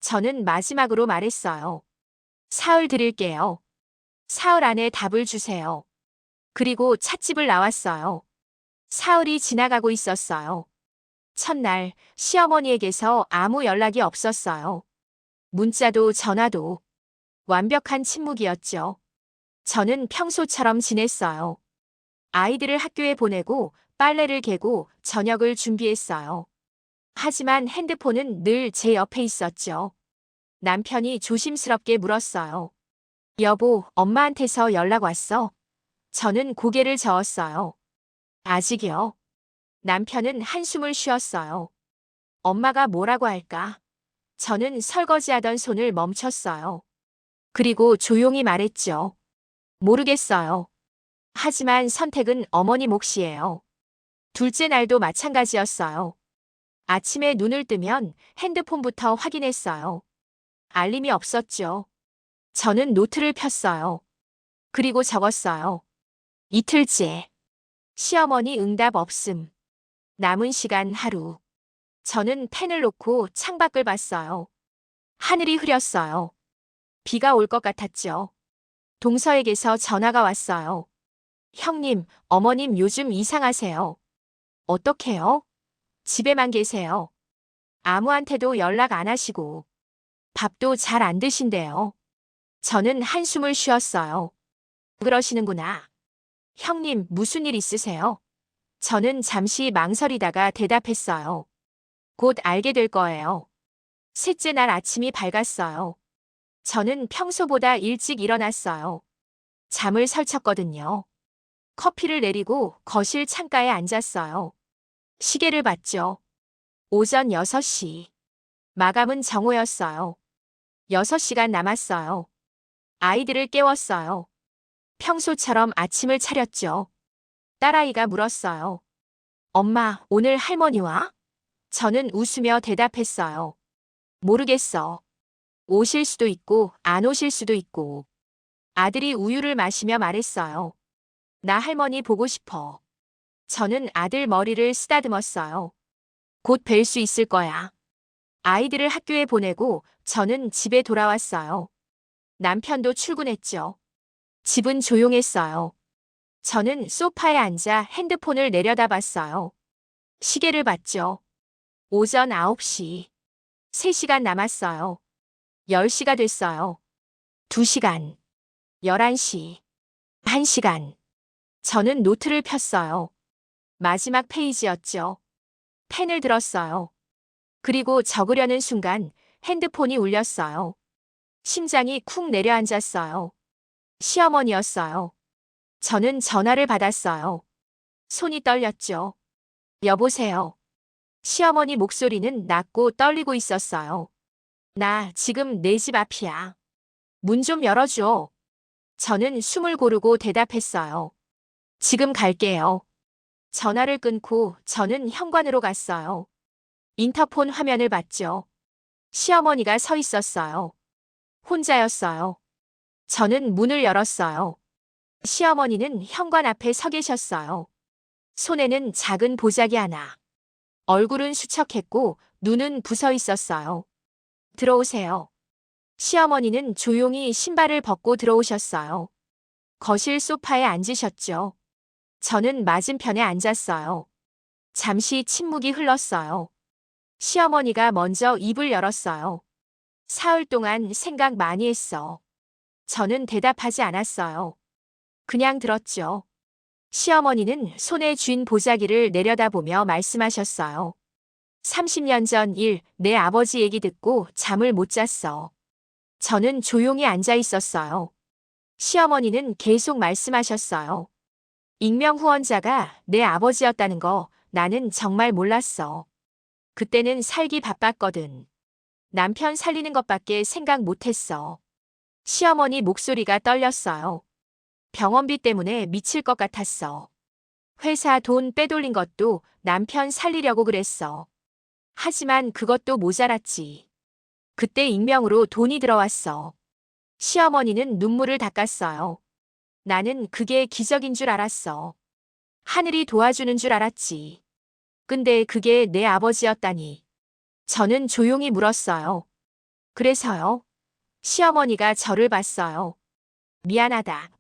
저는 마지막으로 말했어요. 사흘 드릴게요. 사흘 안에 답을 주세요. 그리고 찻집을 나왔어요. 사흘이 지나가고 있었어요. 첫날 시어머니에게서 아무 연락이 없었어요. 문자도 전화도 완벽한 침묵이었죠. 저는 평소처럼 지냈어요. 아이들을 학교에 보내고 빨래를 개고 저녁을 준비했어요. 하지만 핸드폰은 늘 제 옆에 있었죠. 남편이 조심스럽게 물었어요. 여보, 엄마한테서 연락 왔어? 저는 고개를 저었어요. 아직이요. 남편은 한숨을 쉬었어요. 엄마가 뭐라고 할까? 저는 설거지하던 손을 멈췄어요. 그리고 조용히 말했죠. 모르겠어요. 하지만 선택은 어머니 몫이에요. 둘째 날도 마찬가지였어요. 아침에 눈을 뜨면 핸드폰부터 확인했어요. 알림이 없었죠. 저는 노트를 폈어요. 그리고 적었어요. 이틀째. 시어머니 응답 없음. 남은 시간 하루. 저는 펜을 놓고 창밖을 봤어요. 하늘이 흐렸어요. 비가 올 것 같았죠. 동서에게서 전화가 왔어요. 형님, 어머님 요즘 이상하세요. 어떡해요? 집에만 계세요. 아무한테도 연락 안 하시고 밥도 잘 안 드신대요. 저는 한숨을 쉬었어요. 그러시는구나. 형님, 무슨 일 있으세요? 저는 잠시 망설이다가 대답했어요. 곧 알게 될 거예요. 셋째 날 아침이 밝았어요. 저는 평소보다 일찍 일어났어요. 잠을 설쳤거든요. 커피를 내리고 거실 창가에 앉았어요. 시계를 봤죠. 오전 6시. 마감은 정오였어요. 6시간 남았어요. 아이들을 깨웠어요. 평소처럼 아침을 차렸죠. 딸아이가 물었어요. 엄마, 오늘 할머니 와? 저는 웃으며 대답했어요. 모르겠어. 오실 수도 있고 안 오실 수도 있고. 아들이 우유를 마시며 말했어요. 나 할머니 보고 싶어. 저는 아들 머리를 쓰다듬었어요. 곧 뵐 수 있을 거야. 아이들을 학교에 보내고 저는 집에 돌아왔어요. 남편도 출근했죠. 집은 조용했어요. 저는 소파에 앉아 핸드폰을 내려다봤어요. 시계를 봤죠. 오전 9시. 3시간 남았어요. 10시가 됐어요. 2시간. 11시. 1시간. 저는 노트를 폈어요. 마지막 페이지였죠. 펜을 들었어요. 그리고 적으려는 순간 핸드폰이 울렸어요. 심장이 쿵 내려앉았어요. 시어머니였어요. 저는 전화를 받았어요. 손이 떨렸죠. 여보세요. 시어머니 목소리는 낮고 떨리고 있었어요. 나 지금 내 집 앞이야. 문 좀 열어줘. 저는 숨을 고르고 대답했어요. 지금 갈게요. 전화를 끊고 저는 현관으로 갔어요. 인터폰 화면을 봤죠. 시어머니가 서 있었어요. 혼자였어요. 저는 문을 열었어요. 시어머니는 현관 앞에 서 계셨어요. 손에는 작은 보자기 하나. 얼굴은 수척했고 눈은 부서 있었어요. 들어오세요. 시어머니는 조용히 신발을 벗고 들어오셨어요. 거실 소파에 앉으셨죠. 저는 맞은편에 앉았어요. 잠시 침묵이 흘렀어요. 시어머니가 먼저 입을 열었어요. 사흘 동안 생각 많이 했어. 저는 대답하지 않았어요. 그냥 들었죠. 시어머니는 손에 쥔 보자기를 내려다보며 말씀하셨어요. 30년 전 일, 내 아버지 얘기 듣고 잠을 못 잤어. 저는 조용히 앉아 있었어요. 시어머니는 계속 말씀하셨어요. 익명 후원자가 내 아버지였다는 거 나는 정말 몰랐어. 그때는 살기 바빴거든. 남편 살리는 것밖에 생각 못했어. 시어머니 목소리가 떨렸어요. 병원비 때문에 미칠 것 같았어. 회사 돈 빼돌린 것도 남편 살리려고 그랬어. 하지만 그것도 모자랐지. 그때 익명으로 돈이 들어왔어. 시어머니는 눈물을 닦았어요. 나는 그게 기적인 줄 알았어. 하늘이 도와주는 줄 알았지. 근데 그게 내 아버지였다니. 저는 조용히 물었어요. 그래서요? 시어머니가 저를 봤어요. 미안하다.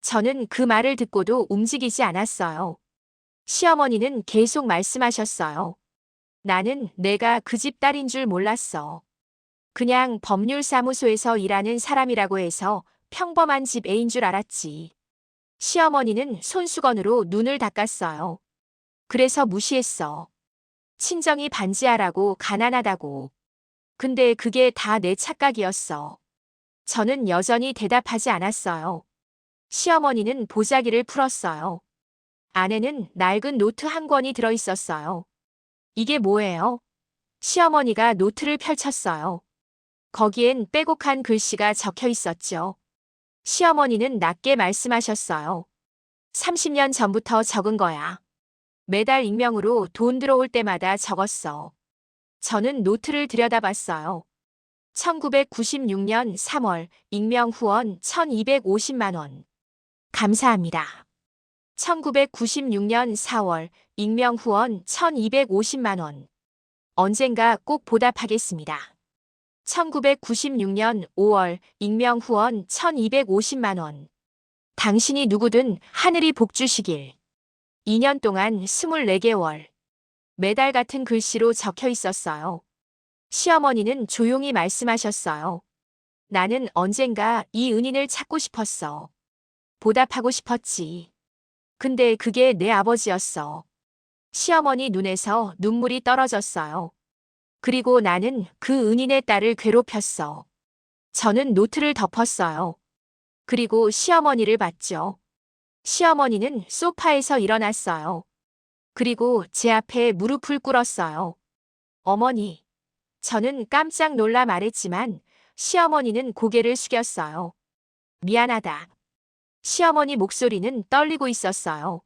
저는 그 말을 듣고도 움직이지 않았어요. 시어머니는 계속 말씀하셨어요. 나는 내가 그 집 딸인 줄 몰랐어. 그냥 법률사무소에서 일하는 사람이라고 해서 평범한 집 애인 줄 알았지. 시어머니는 손수건으로 눈을 닦았어요. 그래서 무시했어. 친정이 반지하라고 가난하다고. 근데 그게 다 내 착각이었어. 저는 여전히 대답하지 않았어요. 시어머니는 보자기를 풀었어요. 안에는 낡은 노트 한 권이 들어있었어요. 이게 뭐예요? 시어머니가 노트를 펼쳤어요. 거기엔 빼곡한 글씨가 적혀 있었죠. 시어머니는 낮게 말씀하셨어요. 30년 전부터 적은 거야. 매달 익명으로 돈 들어올 때마다 적었어. 저는 노트를 들여다봤어요. 1996년 3월 익명 후원 1250만 원. 감사합니다. 1996년 4월 익명 후원 1250만 원. 언젠가 꼭 보답하겠습니다. 1996년 5월 익명 후원 1250만 원. 당신이 누구든 하늘이 복 주시길. 2년 동안 24개월. 매달 같은 글씨로 적혀 있었어요. 시어머니는 조용히 말씀하셨어요. 나는 언젠가 이 은인을 찾고 싶었어. 보답하고 싶었지. 근데 그게 내 아버지였어. 시어머니 눈에서 눈물이 떨어졌어요. 그리고 나는 그 은인의 딸을 괴롭혔어. 저는 노트를 덮었어요. 그리고 시어머니를 봤죠. 시어머니는 소파에서 일어났어요. 그리고 제 앞에 무릎을 꿇었어요. 어머니. 저는 깜짝 놀라 말했지만 시어머니는 고개를 숙였어요. 미안하다. 시어머니 목소리는 떨리고 있었어요.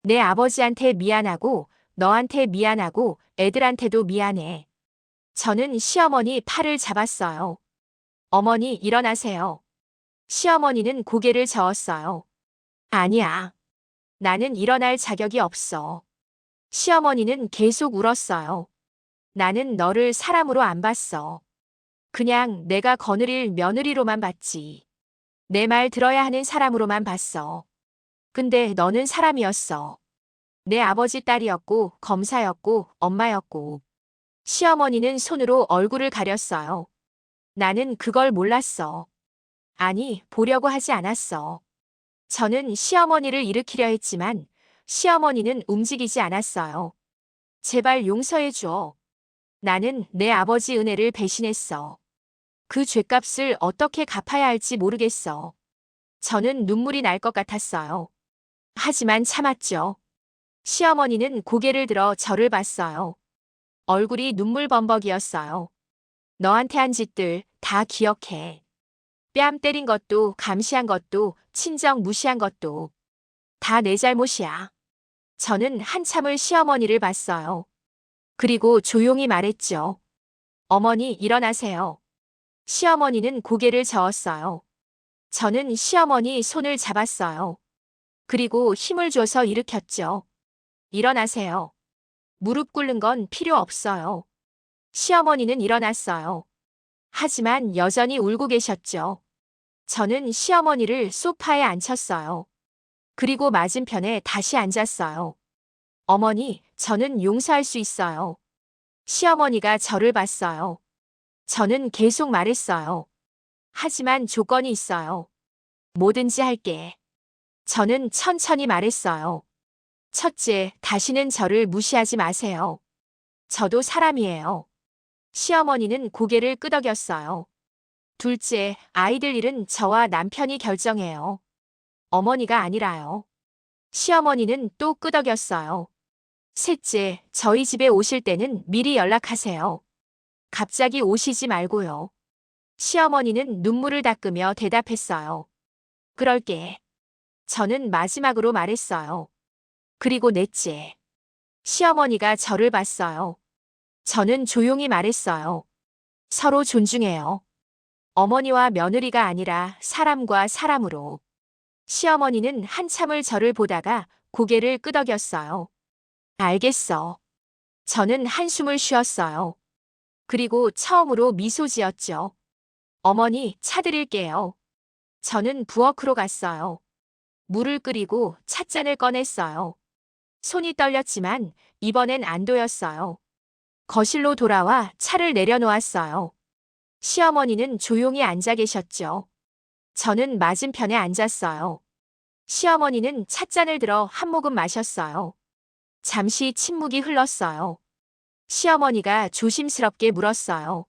내 아버지한테 미안하고 너한테 미안하고 애들한테도 미안해. 저는 시어머니 팔을 잡았어요. 어머니 일어나세요. 시어머니는 고개를 저었어요. 아니야. 나는 일어날 자격이 없어. 시어머니는 계속 울었어요. 나는 너를 사람으로 안 봤어. 그냥 내가 거느릴 며느리로만 봤지. 내 말 들어야 하는 사람으로만 봤어. 근데 너는 사람이었어. 내 아버지 딸이었고 검사였고 엄마였고. 시어머니는 손으로 얼굴을 가렸어요. 나는 그걸 몰랐어. 아니, 보려고 하지 않았어. 저는 시어머니를 일으키려 했지만 시어머니는 움직이지 않았어요. 제발 용서해 줘. 나는 내 아버지 은혜를 배신했어. 그 죗값을 어떻게 갚아야 할지 모르겠어. 저는 눈물이 날 것 같았어요. 하지만 참았죠. 시어머니는 고개를 들어 저를 봤어요. 얼굴이 눈물범벅이었어요. 너한테 한 짓들 다 기억해. 뺨 때린 것도 감시한 것도 친정 무시한 것도 다 내 잘못이야. 저는 한참을 시어머니를 봤어요. 그리고 조용히 말했죠. 어머니 일어나세요. 시어머니는 고개를 저었어요. 저는 시어머니 손을 잡았어요. 그리고 힘을 줘서 일으켰죠. 일어나세요. 무릎 꿇는 건 필요 없어요. 시어머니는 일어났어요. 하지만 여전히 울고 계셨죠. 저는 시어머니를 소파에 앉혔어요. 그리고 맞은편에 다시 앉았어요. 어머니, 저는 용서할 수 있어요. 시어머니가 저를 봤어요. 저는 계속 말했어요. 하지만 조건이 있어요. 뭐든지 할게. 저는 천천히 말했어요. 첫째, 다시는 저를 무시하지 마세요. 저도 사람이에요. 시어머니는 고개를 끄덕였어요. 둘째, 아이들 일은 저와 남편이 결정해요. 어머니가 아니라요. 시어머니는 또 끄덕였어요. 셋째, 저희 집에 오실 때는 미리 연락하세요. 갑자기 오시지 말고요. 시어머니는 눈물을 닦으며 대답했어요. 그럴게. 저는 마지막으로 말했어요. 그리고 넷째. 시어머니가 저를 봤어요. 저는 조용히 말했어요. 서로 존중해요. 어머니와 며느리가 아니라 사람과 사람으로. 시어머니는 한참을 저를 보다가 고개를 끄덕였어요. 알겠어. 저는 한숨을 쉬었어요. 그리고 처음으로 미소 지었죠. 어머니, 차 드릴게요. 저는 부엌으로 갔어요. 물을 끓이고 찻잔을 꺼냈어요. 손이 떨렸지만 이번엔 안도였어요. 거실로 돌아와 차를 내려놓았어요. 시어머니는 조용히 앉아 계셨죠. 저는 맞은편에 앉았어요. 시어머니는 찻잔을 들어 한 모금 마셨어요. 잠시 침묵이 흘렀어요. 시어머니가 조심스럽게 물었어요.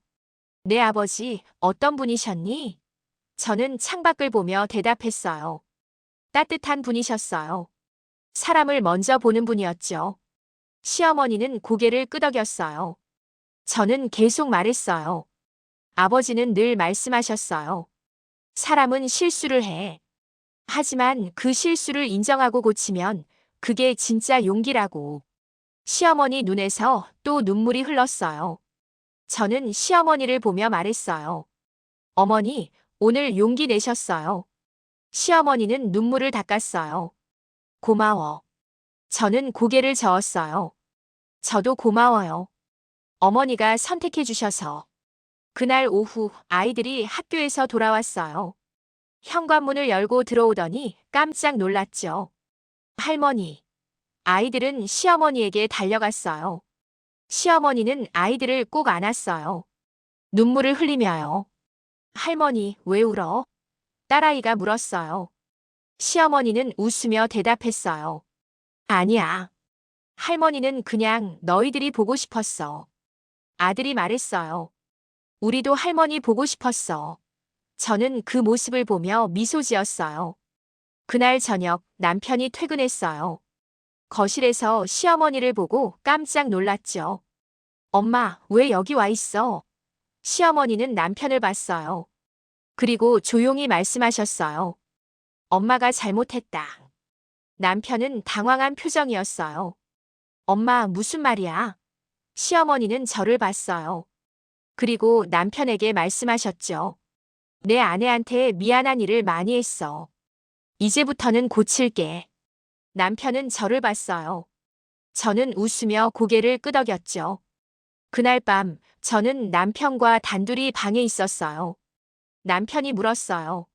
내 아버지 어떤 분이셨니? 저는 창밖을 보며 대답했어요. 따뜻한 분이셨어요. 사람을 먼저 보는 분이었죠. 시어머니는 고개를 끄덕였어요. 저는 계속 말했어요. 아버지는 늘 말씀하셨어요. 사람은 실수를 해. 하지만 그 실수를 인정하고 고치면 그게 진짜 용기라고. 시어머니 눈에서 또 눈물이 흘렀어요. 저는 시어머니를 보며 말했어요. 어머니, 오늘 용기 내셨어요. 시어머니는 눈물을 닦았어요. 고마워. 저는 고개를 저었어요. 저도 고마워요. 어머니가 선택해 주셔서. 그날 오후 아이들이 학교에서 돌아왔어요. 현관문을 열고 들어오더니 깜짝 놀랐죠. 할머니. 아이들은 시어머니에게 달려갔어요. 시어머니는 아이들을 꼭 안았어요. 눈물을 흘리며요. 할머니, 왜 울어? 딸아이가 물었어요. 시어머니는 웃으며 대답했어요. 아니야. 할머니는 그냥 너희들이 보고 싶었어. 아들이 말했어요. 우리도 할머니 보고 싶었어. 저는 그 모습을 보며 미소 지었어요. 그날 저녁 남편이 퇴근했어요. 거실에서 시어머니를 보고 깜짝 놀랐죠. 엄마, 왜 여기 와 있어? 시어머니는 남편을 봤어요. 그리고 조용히 말씀하셨어요. 엄마가 잘못했다. 남편은 당황한 표정이었어요. 엄마, 무슨 말이야? 시어머니는 저를 봤어요. 그리고 남편에게 말씀하셨죠. 내 아내한테 미안한 일을 많이 했어. 이제부터는 고칠게. 남편은 저를 봤어요. 저는 웃으며 고개를 끄덕였죠. 그날 밤 저는 남편과 단둘이 방에 있었어요. 남편이 물었어요.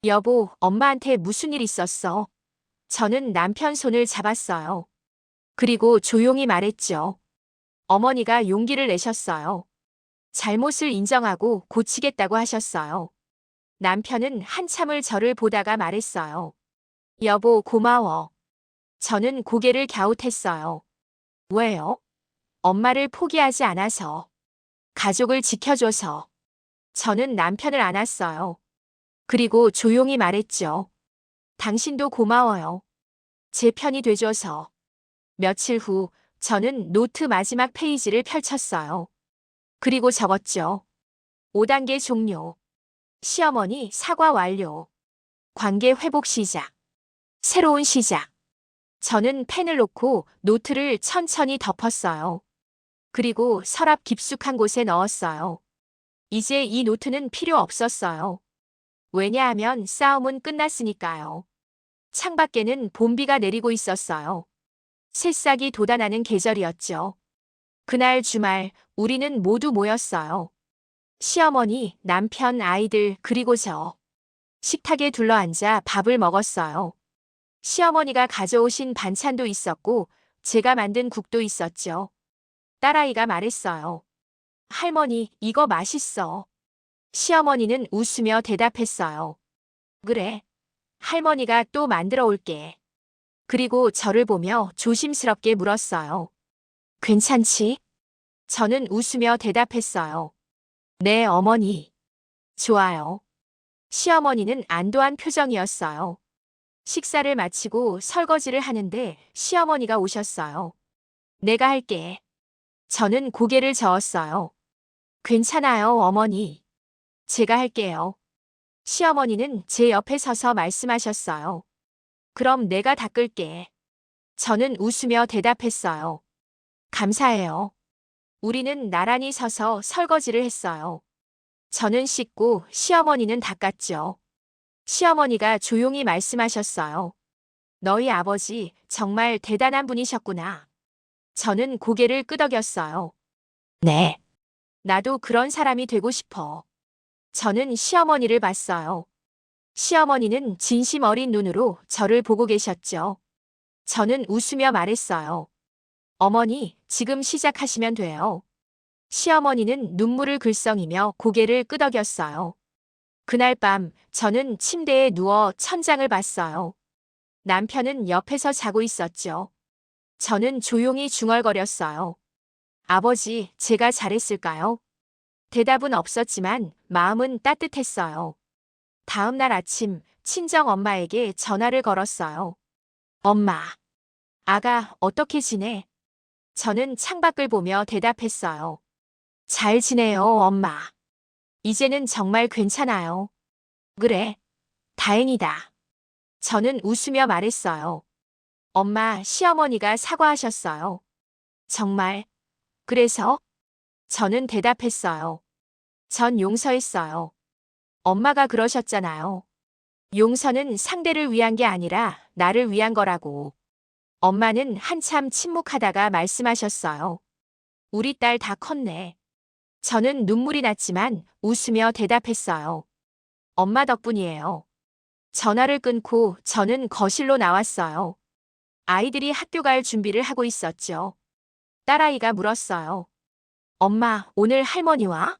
여보, 엄마한테 무슨 일 있었어? 저는 남편 손을 잡았어요. 그리고 조용히 말했죠. 어머니가 용기를 내셨어요. 잘못을 인정하고 고치겠다고 하셨어요. 남편은 한참을 저를 보다가 말했어요. 여보, 고마워. 저는 고개를 갸웃했어요. 왜요? 엄마를 포기하지 않아서. 가족을 지켜줘서. 저는 남편을 안았어요. 그리고 조용히 말했죠. 당신도 고마워요. 제 편이 돼줘서. 며칠 후 저는 노트 마지막 페이지를 펼쳤어요. 그리고 적었죠. 5단계 종료. 시어머니 사과 완료. 관계 회복 시작. 새로운 시작. 저는 펜을 놓고 노트를 천천히 덮었어요. 그리고 서랍 깊숙한 곳에 넣었어요. 이제 이 노트는 필요 없었어요. 왜냐하면 싸움은 끝났으니까요. 창밖에는 봄비가 내리고 있었어요. 새싹이 돋아나는 계절이었죠. 그날 주말 우리는 모두 모였어요. 시어머니, 남편, 아이들, 그리고 저. 식탁에 둘러앉아 밥을 먹었어요. 시어머니가 가져오신 반찬도 있었고 제가 만든 국도 있었죠. 딸아이가 말했어요. 할머니, 이거 맛있어. 시어머니는 웃으며 대답했어요. 그래. 할머니가 또 만들어 올게. 그리고 저를 보며 조심스럽게 물었어요. 괜찮지? 저는 웃으며 대답했어요. 네, 어머니. 좋아요. 시어머니는 안도한 표정이었어요. 식사를 마치고 설거지를 하는데 시어머니가 오셨어요. 내가 할게. 저는 고개를 저었어요. 괜찮아요, 어머니. 제가 할게요. 시어머니는 제 옆에 서서 말씀하셨어요. 그럼 내가 닦을게. 저는 웃으며 대답했어요. 감사해요. 우리는 나란히 서서 설거지를 했어요. 저는 씻고 시어머니는 닦았죠. 시어머니가 조용히 말씀하셨어요. 너희 아버지 정말 대단한 분이셨구나. 저는 고개를 끄덕였어요. 네. 나도 그런 사람이 되고 싶어. 저는 시어머니를 봤어요. 시어머니는 진심 어린 눈으로 저를 보고 계셨죠. 저는 웃으며 말했어요. 어머니, 지금 시작하시면 돼요. 시어머니는 눈물을 글썽이며 고개를 끄덕였어요. 그날 밤 저는 침대에 누워 천장을 봤어요. 남편은 옆에서 자고 있었죠. 저는 조용히 중얼거렸어요. 아버지, 제가 잘했을까요? 대답은 없었지만 마음은 따뜻했어요. 다음 날 아침 친정 엄마에게 전화를 걸었어요. 엄마, 아가 어떻게 지내? 저는 창밖을 보며 대답했어요. 잘 지내요, 엄마. 이제는 정말 괜찮아요. 그래, 다행이다. 저는 웃으며 말했어요. 엄마, 시어머니가 사과하셨어요. 정말, 그래서? 저는 대답했어요. 전 용서했어요. 엄마가 그러셨잖아요. 용서는 상대를 위한 게 아니라 나를 위한 거라고. 엄마는 한참 침묵하다가 말씀하셨어요. 우리 딸 다 컸네. 저는 눈물이 났지만 웃으며 대답했어요. 엄마 덕분이에요. 전화를 끊고 저는 거실로 나왔어요. 아이들이 학교 갈 준비를 하고 있었죠. 딸아이가 물었어요. 엄마, 오늘 할머니 와?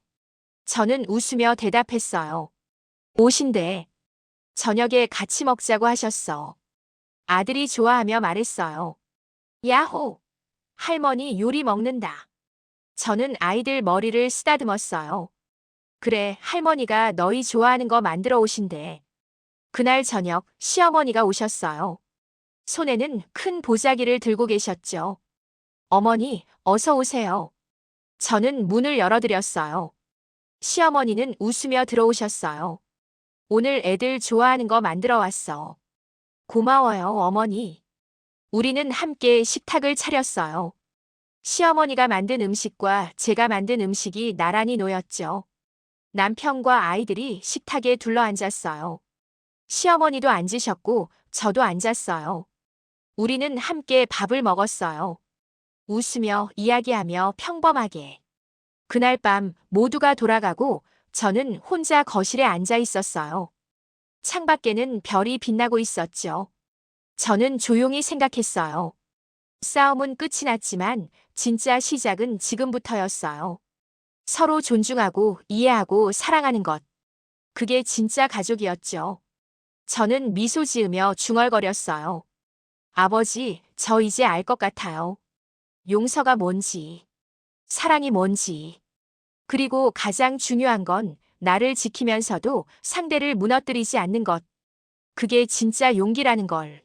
저는 웃으며 대답했어요. 오신대. 저녁에 같이 먹자고 하셨어. 아들이 좋아하며 말했어요. 야호! 할머니 요리 먹는다. 저는 아이들 머리를 쓰다듬었어요. 그래, 할머니가 너희 좋아하는 거 만들어 오신대. 그날 저녁 시어머니가 오셨어요. 손에는 큰 보자기를 들고 계셨죠. 어머니, 어서 오세요. 저는 문을 열어드렸어요. 시어머니는 웃으며 들어오셨어요. 오늘 애들 좋아하는 거 만들어 왔어. 고마워요, 어머니. 우리는 함께 식탁을 차렸어요. 시어머니가 만든 음식과 제가 만든 음식이 나란히 놓였죠. 남편과 아이들이 식탁에 둘러앉았어요. 시어머니도 앉으셨고 저도 앉았어요. 우리는 함께 밥을 먹었어요. 웃으며 이야기하며 평범하게. 그날 밤 모두가 돌아가고 저는 혼자 거실에 앉아 있었어요. 창밖에는 별이 빛나고 있었죠. 저는 조용히 생각했어요. 싸움은 끝이 났지만 진짜 시작은 지금부터였어요. 서로 존중하고 이해하고 사랑하는 것. 그게 진짜 가족이었죠. 저는 미소 지으며 중얼거렸어요. 아버지, 저 이제 알 것 같아요. 용서가 뭔지, 사랑이 뭔지. 그리고 가장 중요한 건 나를 지키면서도 상대를 무너뜨리지 않는 것. 그게 진짜 용기라는 걸.